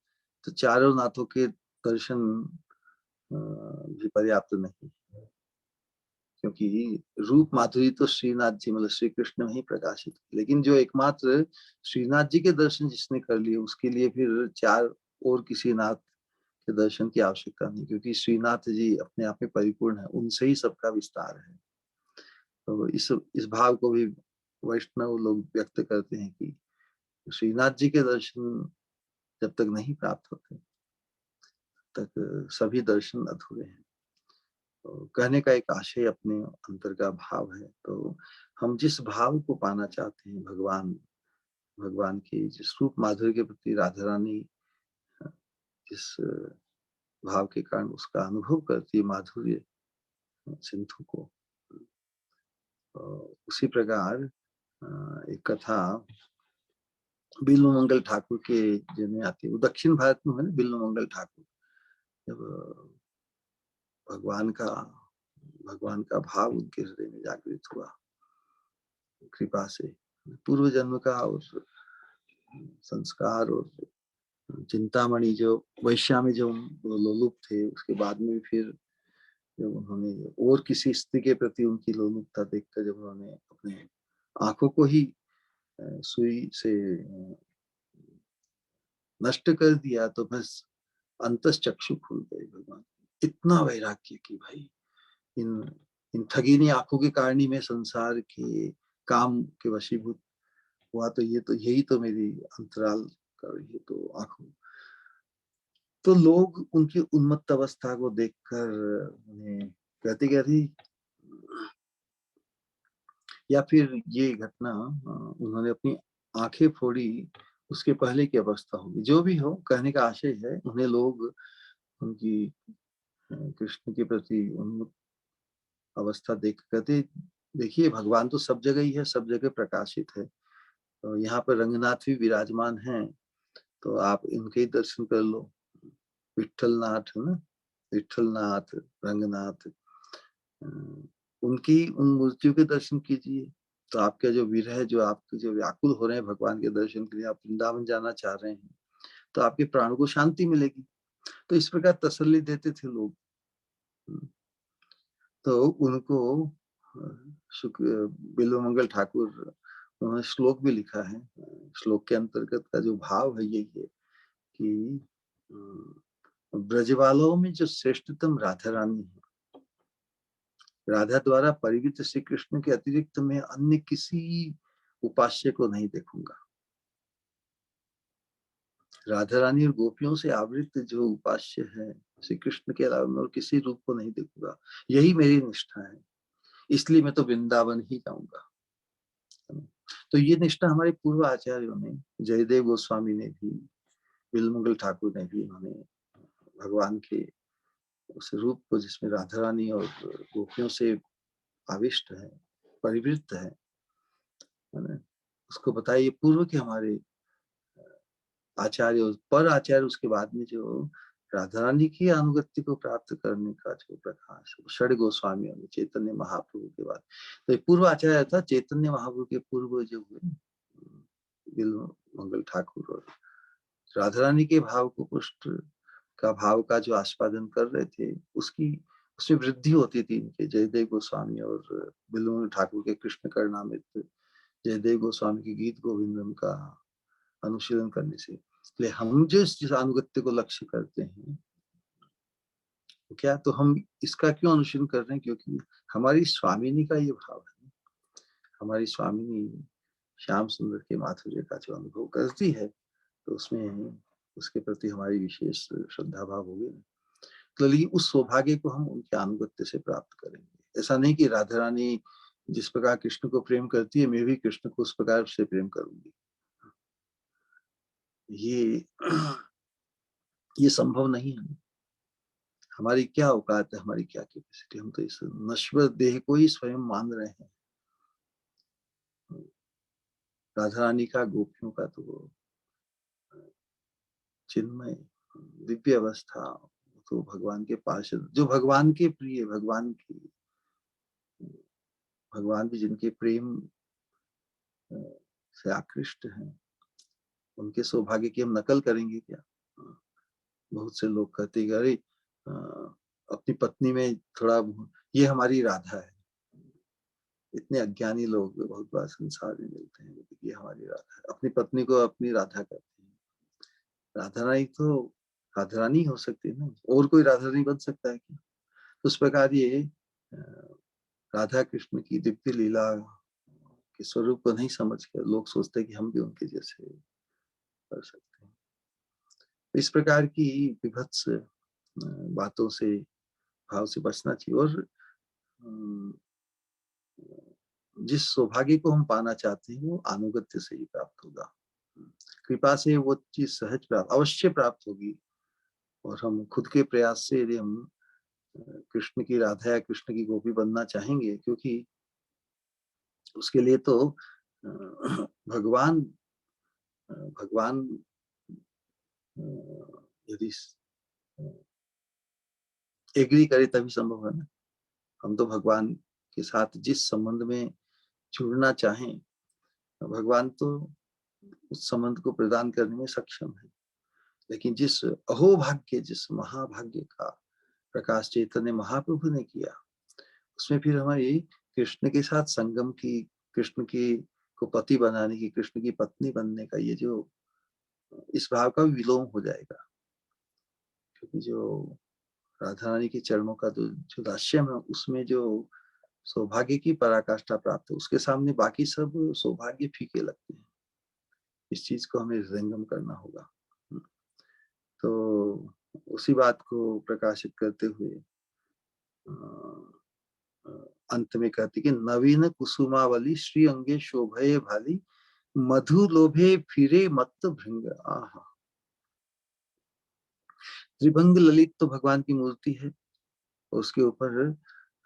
तो चारों नाथों के दर्शन भी पर्याप्त नहीं, क्योंकि रूप माधुरी तो श्रीनाथ जी मतलब श्री कृष्ण में ही प्रकाशित। लेकिन जो एकमात्र श्रीनाथ जी के दर्शन जिसने कर लिए, उसके लिए फिर 4 और किसी नाथ के दर्शन की आवश्यकता नहीं, क्योंकि श्रीनाथ जी अपने आप में परिपूर्ण है, उनसे ही सबका विस्तार है। तो इस भाव को भी वैष्णव लोग व्यक्त करते हैं कि श्रीनाथ जी के दर्शन जब तक नहीं प्राप्त होते तक सभी दर्शन अधूरे हैं। तो कहने का एक आशय अपने अंतर का भाव है। तो हम जिस भाव को पाना चाहते हैं, भगवान की जिस रूप माधुर्य के प्रति राधा रानी जिस भाव के कारण उसका अनुभव करती है माधुर्य सिंधु को, उसी प्रकार एक कथा बिल्व मंगल ठाकुर के जिन्हें आती है, वो दक्षिण भारत में है ना बिल्व मंगल ठाकुर। जब भगवान का भगवान का भाव उनके हृदय में जागृत हुआ कृपा से, पूर्व जन्म का और संस्कार और चिंतामणि जो वैश्या में जो लोलुप थे, उसके बाद में फिर जब उन्होंने और किसी स्त्री के प्रति उनकी लोलुपता देखकर जब उन्होंने अपने आंखों को ही सुई से नष्ट कर दिया, तो बस अंतःचक्षु खुल गए भगवान। इतना वैराग्य कि भाई इन इन ठगीनी आंखों के कारण ही मैं संसार के काम के वशीभूत हुआ, तो ये तो यही तो मेरी अंतराल कर रही है तो आंखों। तो लोग उनकी उन्मत्त अवस्था को देखकर उन्हें कहते क्या थी, या फिर ये घटना उन्होंने अपनी आंखें फोड़ी उसके पहले की अवस्था होगी, जो भी हो, कहने का आशय है उन्हें लोग उनकी कृष्ण के प्रति उन्मुख अवस्था देख कहते, देखिए भगवान तो सब जगह ही है, सब जगह प्रकाशित है, तो यहाँ पर रंगनाथ भी विराजमान हैं, तो आप इनके ही दर्शन कर लो। विठलनाथ है ना, विठलनाथ, रंगनाथ, उनकी उन मूर्तियों के दर्शन कीजिए, तो आपका जो विरह, जो आपके जो व्याकुल हो रहे हैं भगवान के दर्शन के लिए, आप वृंदावन जाना चाह रहे हैं, तो आपके प्राण को शांति मिलेगी। तो इस प्रकार तसल्ली देते थे लोग। तो उनको शुक्र बिल्वमंगल ठाकुर, उन्होंने श्लोक भी लिखा है। श्लोक के अंतर्गत का जो भाव है यही है कि ब्रजवालों में जो श्रेष्ठतम राधा रानी है, राधा द्वारा परिवित श्री कृष्ण के अतिरिक्त मैं अन्य किसी उपास्य को नहीं देखूंगा। राधा रानी और गोपियों से आवृत जो उपास्य है, श्री कृष्ण के अलावा मैं और किसी रूप को नहीं देखूंगा, यही मेरी निष्ठा है, इसलिए मैं तो वृंदावन ही जाऊंगा। तो ये निष्ठा हमारे पूर्व आचार्यों ने, जयदेव गोस्वामी ने भी, बिल्वमंगल ठाकुर ने भी, उन्होंने भगवान के उस रूप को जिसमें राधा रानी और गोपियों से आविष्ट है, परिवृत्त है ना, उसको बताइए। पूर्व के हमारे आचार्य, पर आचार्य, उसके बाद में जो राधा रानी की अनुगत्य को प्राप्त करने का जो प्रकाश, षड गोस्वामियों ने, चैतन्य महाप्रभु के बाद, तो पूर्व आचार्य था चैतन्य महाप्रभु के पूर्व जो हुए बिल्वमंगल ठाकुर, और राधा रानी के भाव को पुष्ट का भाव का जो आस्वादन कर रहे थे, उसकी उसमें वृद्धि होती थी इनके जयदेव गोस्वामी और बिल्वमंगल ठाकुर के कृष्ण करणामृत, जयदेव गोस्वामी के गीत गोविंदम का अनुशीलन करने से। इसलिए हम जिस अनुगत्य को लक्ष्य करते हैं, तो क्या तो हम इसका क्यों अनुशीलन कर रहे हैं, क्योंकि हमारी स्वामिनी का ये भाव है। हमारी स्वामिनी श्याम सुंदर के माधुर्य का जो अनुभव करती है, तो उसमें उसके प्रति हमारी विशेष श्रद्धा भाव होगी। तो लेकिन उस सौभाग्य को हम उनके अनुगत्य से प्राप्त करेंगे। ऐसा नहीं कि राधा रानी जिस प्रकार कृष्ण को प्रेम करती है, मैं भी कृष्ण को उस प्रकार से प्रेम करूंगी, ये ये संभव नहीं है। हमारी क्या औकात है, हमारी क्या कैपेसिटी, हम तो इस नश्वर देह को ही स्वयं मान रहे हैं। राधा रानी का, गोपियों का तो चिन्मय दिव्य अवस्था, तो भगवान के पार्षद, जो भगवान के प्रिय, भगवान भी जिनके प्रेम से आकृष्ट हैं, उनके सौभाग्य की हम नकल करेंगे क्या? बहुत से लोग कहते हैं अरे अपनी पत्नी में थोड़ा, ये हमारी राधा है। इतने अज्ञानी लोग बहुत बार संसार में मिलते हैं, ये हमारी राधा है, अपनी पत्नी को अपनी राधा कहते हैं। राधा रानी तो राधा रानी हो सकती है ना, और कोई राधा रानी बन सकता है क्या? तो उस प्रकार ये राधा कृष्ण की दिव्य लीला के स्वरूप को नहीं समझ कर लोग सोचते हैं कि हम भी उनके जैसे कर सकते हैं। इस प्रकार की विभत्स बातों से, भाव से बचना चाहिए, और जिस सौभाग्य को हम पाना चाहते हैं वो अनुगत्य से ही प्राप्त होगा। कृपा से वो चीज सहज प्राप्त, अवश्य प्राप्त होगी। और हम खुद के प्रयास से यदि हम कृष्ण की राधा या कृष्ण की गोपी बनना चाहेंगे, क्योंकि उसके लिए तो भगवान भगवान यदि एग्री करे तभी संभव है ना। हम तो भगवान के साथ जिस संबंध में जुड़ना चाहें, भगवान तो उस संबंध को प्रदान करने में सक्षम है। लेकिन जिस अहोभाग्य, जिस महाभाग्य का प्रकाश चैतन्य महाप्रभु ने किया, उसमें फिर हमारी कृष्ण के साथ संगम की, कृष्ण की को पति बनाने की, कृष्ण की पत्नी बनने का ये जो इस भाव का विलोम हो जाएगा। क्योंकि जो राधा रानी के चरणों का जो दास्यम है, उसमें जो सौभाग्य की पराकाष्ठा प्राप्त है, उसके सामने बाकी सब सौभाग्य फीके लगते हैं। इस चीज को हमें हृदयंगम करना होगा। तो उसी बात को प्रकाशित करते हुए अंत में कहती कि नवीन कुसुमावली श्री अंगे शोभये भाली, मधु लोभे फिरे मत भृंग। आहा, त्रिभंग ललित तो भगवान की मूर्ति है, उसके ऊपर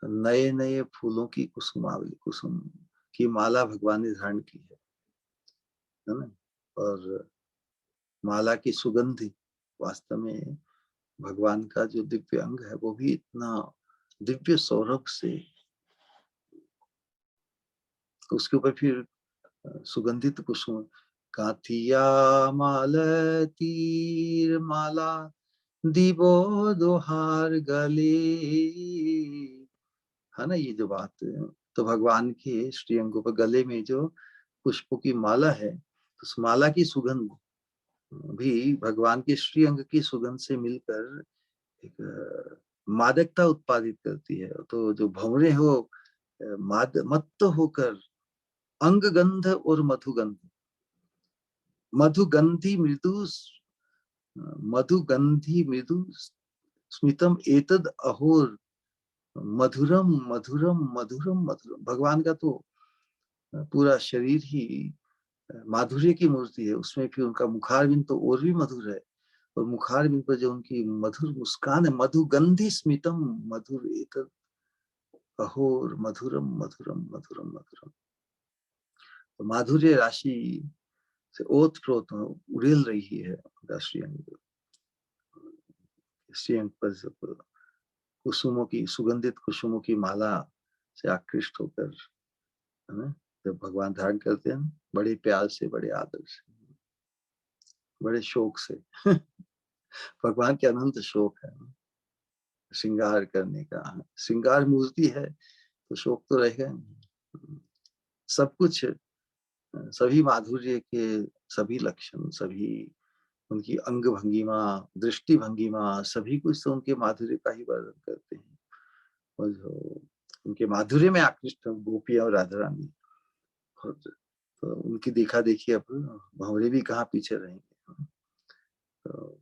नए नए फूलों की कुसुमावली, कुसुम की माला भगवान ने धारण की है ना। और माला की सुगंधि वास्तव में भगवान का जो दिव्य अंग है, वो भी इतना दिव्य सौरभ से, उसके ऊपर फिर सुगंधित कुसुम, कांतिया मालतीर माला दीबो दोहार गले, है ना ये जो बात है। तो भगवान के श्रीअंगों पर गले में जो पुष्पों की माला है, उस माला की सुगंध भी भगवान के श्रीअंग की सुगंध से मिलकर एक मादकता उत्पादित करती है। तो जो भंवरे हो मत्त होकर अंग गंध और मधुगंध, मधुगंधी मृदु, मधुगंधी मृदु स्मितम एतद अहोर मधुरम मधुरम मधुरम मधुरम। भगवान का तो पूरा शरीर ही माधुर्य की मूर्ति है, उसमें फिर उनका मुखारविंद तो और भी मधुर है। और मुखारविंद पर जो उनकी मधुर मुस्कान है, मधुगंधी स्मितम मधुर एतद अहोर मधुरम मधुरम मधुरम मधुरम। तो माधुर्य राशि से ओत प्रोत उड़ेल रही है श्रीअंग, श्रीअंग पर जब कुसुमों की, सुगंधित कुसुमों की माला से आकृष्ट होकर, है ना, जब भगवान धारण करते हैं बड़े प्यार से, बड़े आदर से, बड़े शौक से भगवान के अनंत शौक है श्रृंगार करने का। श्रृंगार मूर्ति है तो शौक तो रहेगा नहीं। सब कुछ, सभी माधुर्य के सभी लक्षण, सभी उनकी अंग भंगिमा, दृष्टि भंगिमा, सभी कुछ तो उनके माधुर्य का ही वर्णन करते हैं। और जो उनके माधुर्य में आकृष्ट गोपियां और राधा रानी, तो उनकी देखा देखी अब भंवरे भी कहाँ पीछे रहेंगे। तो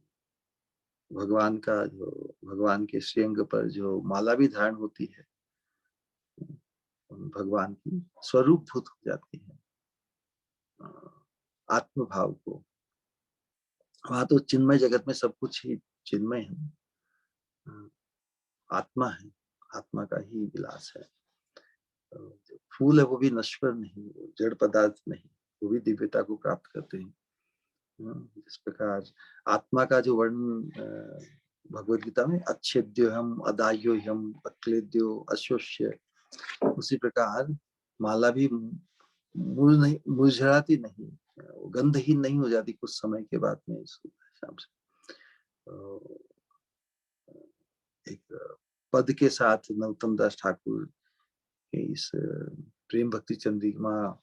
भगवान का जो, भगवान के श्रीअंग पर जो माला भी धारण होती है, भगवान की स्वरूप भूत हो जाती है आत्म भाव को। वहां तो चिन्मय जगत में सब कुछ ही चिन्मय है, आत्मा है, आत्मा का ही विलास है। जो फूल है वो भी नश्वर नहीं, वो जड़ पदार्थ नहीं, वो भी दिव्यता को प्राप्त करते हैं। इस प्रकार आत्मा का जो वर्णन भगवद गीता में अच्छेद्यो हम अदायो हम अक्लेद्यो अश्वस्य, उसी प्रकार माला भी मुरझाती नहीं, गंधहीन नहीं हो जाती कुछ समय के बाद में शाम से। एक पद के साथ नरोत्तम दास ठाकुर के इस प्रेम भक्ति चंद्रिमा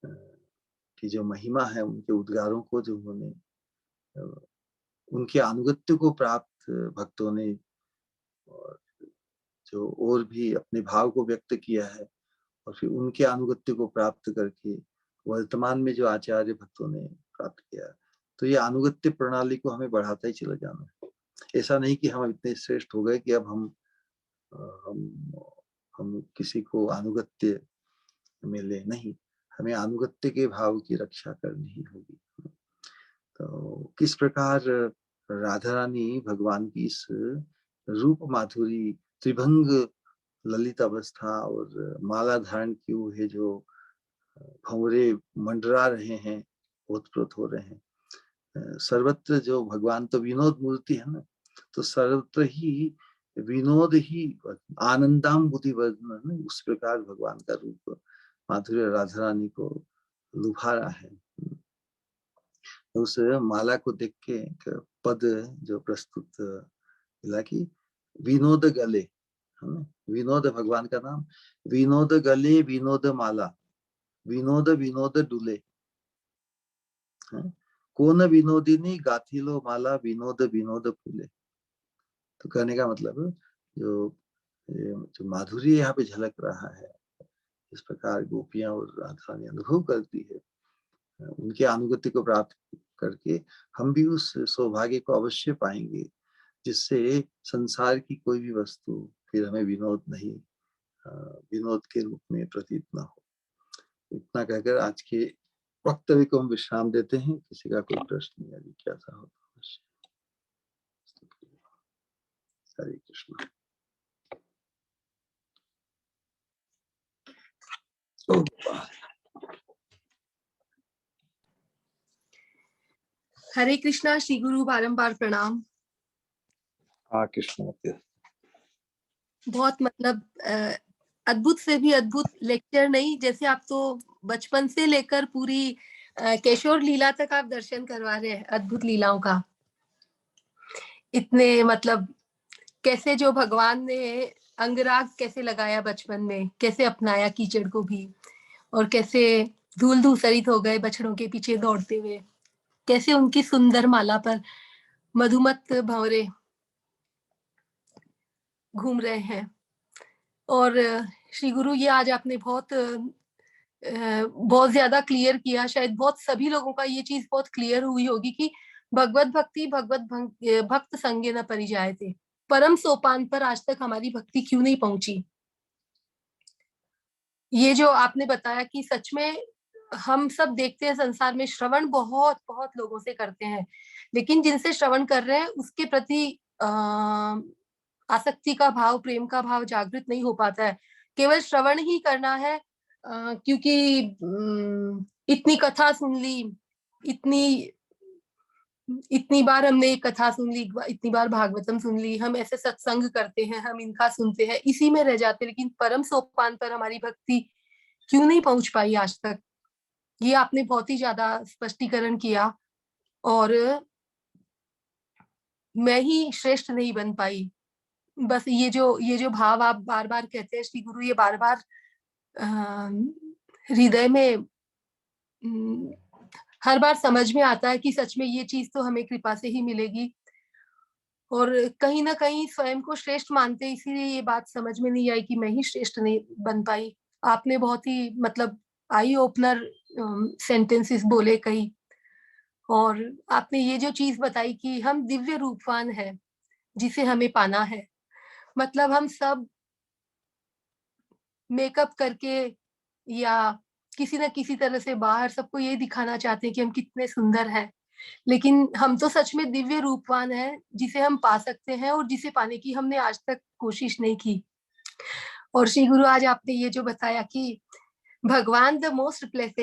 की जो महिमा है, उनके उद्गारों को जो उन्होंने, उनके अनुगत्य को प्राप्त भक्तों ने और जो और भी अपने भाव को व्यक्त किया है, और फिर उनके अनुगत्य को प्राप्त करके वर्तमान में जो आचार्य भक्तों ने प्राप्त किया, तो ये अनुगत्य प्रणाली को हमें बढ़ाता ही चला जाना है। ऐसा नहीं कि हम इतने श्रेष्ठ हो गए कि अब हम हम किसी को अनुगत्य मिले, नहीं, हमें अनुगत्य के भाव की रक्षा करनी ही होगी। तो किस प्रकार राधा रानी भगवान की इस रूप माधुरी, त्रिभंग ललित अवस्था और माला धारण किए हुए जो भंवरे मंडरा रहे हैं, ओतप्रोत हो रहे हैं। सर्वत्र जो भगवान तो विनोद मूर्ति है ना, तो सर्वत्र ही विनोद ही आनंदाम बुद्धि वर्धन, उस प्रकार भगवान का रूप माधुर्य राधा रानी को लुभा रहा है। उस माला को देख के एक पद जो प्रस्तुत मिला कि विनोद गले, है ना, विनोद भगवान का नाम, विनोद गले विनोद माला, विनोद विनोद डुले, कौन विनोदिनी गाथिलो माला, विनोद विनोद फूले। तो कहने का मतलब जो माधुर्य यहाँ पे झलक रहा है, इस प्रकार गोपियां और राधा रानी अनुभव करती है, उनके अनुगत्य को प्राप्त करके हम भी उस सौभाग्य को अवश्य पाएंगे, जिससे संसार की कोई भी वस्तु फिर हमें विनोद नहीं, विनोद के रूप में प्रतीत ना हो। इतना कहकर आज के वक्तव्य को हम विश्राम देते हैं। किसी का कोई प्रश्न या जिज्ञासा हो तो अवश्य। हरे कृष्ण। हरे कृष्णा। श्री गुरु बारंबार प्रणाम। हाँ कृष्ण। बहुत मतलब अद्भुत से भी अद्भुत लेक्चर नहीं, जैसे आप तो बचपन से लेकर पूरी केशोर लीला तक आप दर्शन करवा रहे हैं अद्भुत लीलाओं का। इतने मतलब कैसे जो भगवान ने अंगराग कैसे लगाया बचपन में, कैसे अपनाया कीचड़ को भी, और कैसे धूल धूसरित हो गए बछड़ों के पीछे दौड़ते हुए, कैसे उनकी सुंदर माला पर मधुमत भंवरे घूम रहे हैं। और श्री गुरु, ये आज आपने बहुत ज्यादा क्लियर किया, शायद बहुत सभी लोगों का ये चीज बहुत क्लियर हुई होगी कि भगवत भक्ति भगवत भक्त संगे न परिजाए थे, परम सोपान पर आज तक हमारी भक्ति क्यों नहीं पहुंची। ये जो आपने बताया कि सच में हम सब देखते हैं संसार में श्रवण बहुत बहुत लोगों से करते हैं, लेकिन जिनसे श्रवण कर रहे हैं उसके प्रति आसक्ति का भाव, प्रेम का भाव जागृत नहीं हो पाता है। केवल श्रवण ही करना है, क्योंकि इतनी कथा सुन ली, इतनी बार हमने एक कथा सुन ली, इतनी बार भागवतम सुन ली, हम ऐसे सत्संग करते हैं, हम इनका सुनते हैं, इसी में रह जाते, लेकिन परम सोपान पर हमारी भक्ति क्यों नहीं पहुंच पाई आज तक। ये आपने बहुत ही ज्यादा स्पष्टीकरण किया, और मैं ही श्रेष्ठ नहीं बन पाई। बस ये जो भाव आप बार बार कहते हैं श्री गुरु, ये बार बार हृदय में हर बार समझ में आता है कि सच में ये चीज तो हमें कृपा से ही मिलेगी। और कहीं ना कहीं स्वयं को श्रेष्ठ मानते, इसीलिए ये बात समझ में नहीं आई कि मैं ही श्रेष्ठ नहीं बन पाई। आपने बहुत ही मतलब आई ओपनर सेंटेंसेस बोले कई, और आपने ये जो चीज बताई कि हम दिव्य रूपवान है जिसे हमें पाना है। मतलब हम सब मेकअप करके या किसी न किसी तरह से बाहर सबको ये दिखाना चाहते हैं कि हम कितने सुंदर हैं, लेकिन हम तो सच में दिव्य रूपवान है जिसे हम पा सकते हैं, और जिसे पाने की हमने आज तक कोशिश नहीं की। और श्री गुरु, आज आपने ये जो बताया कि भगवान द मोस्ट ब्लेसेड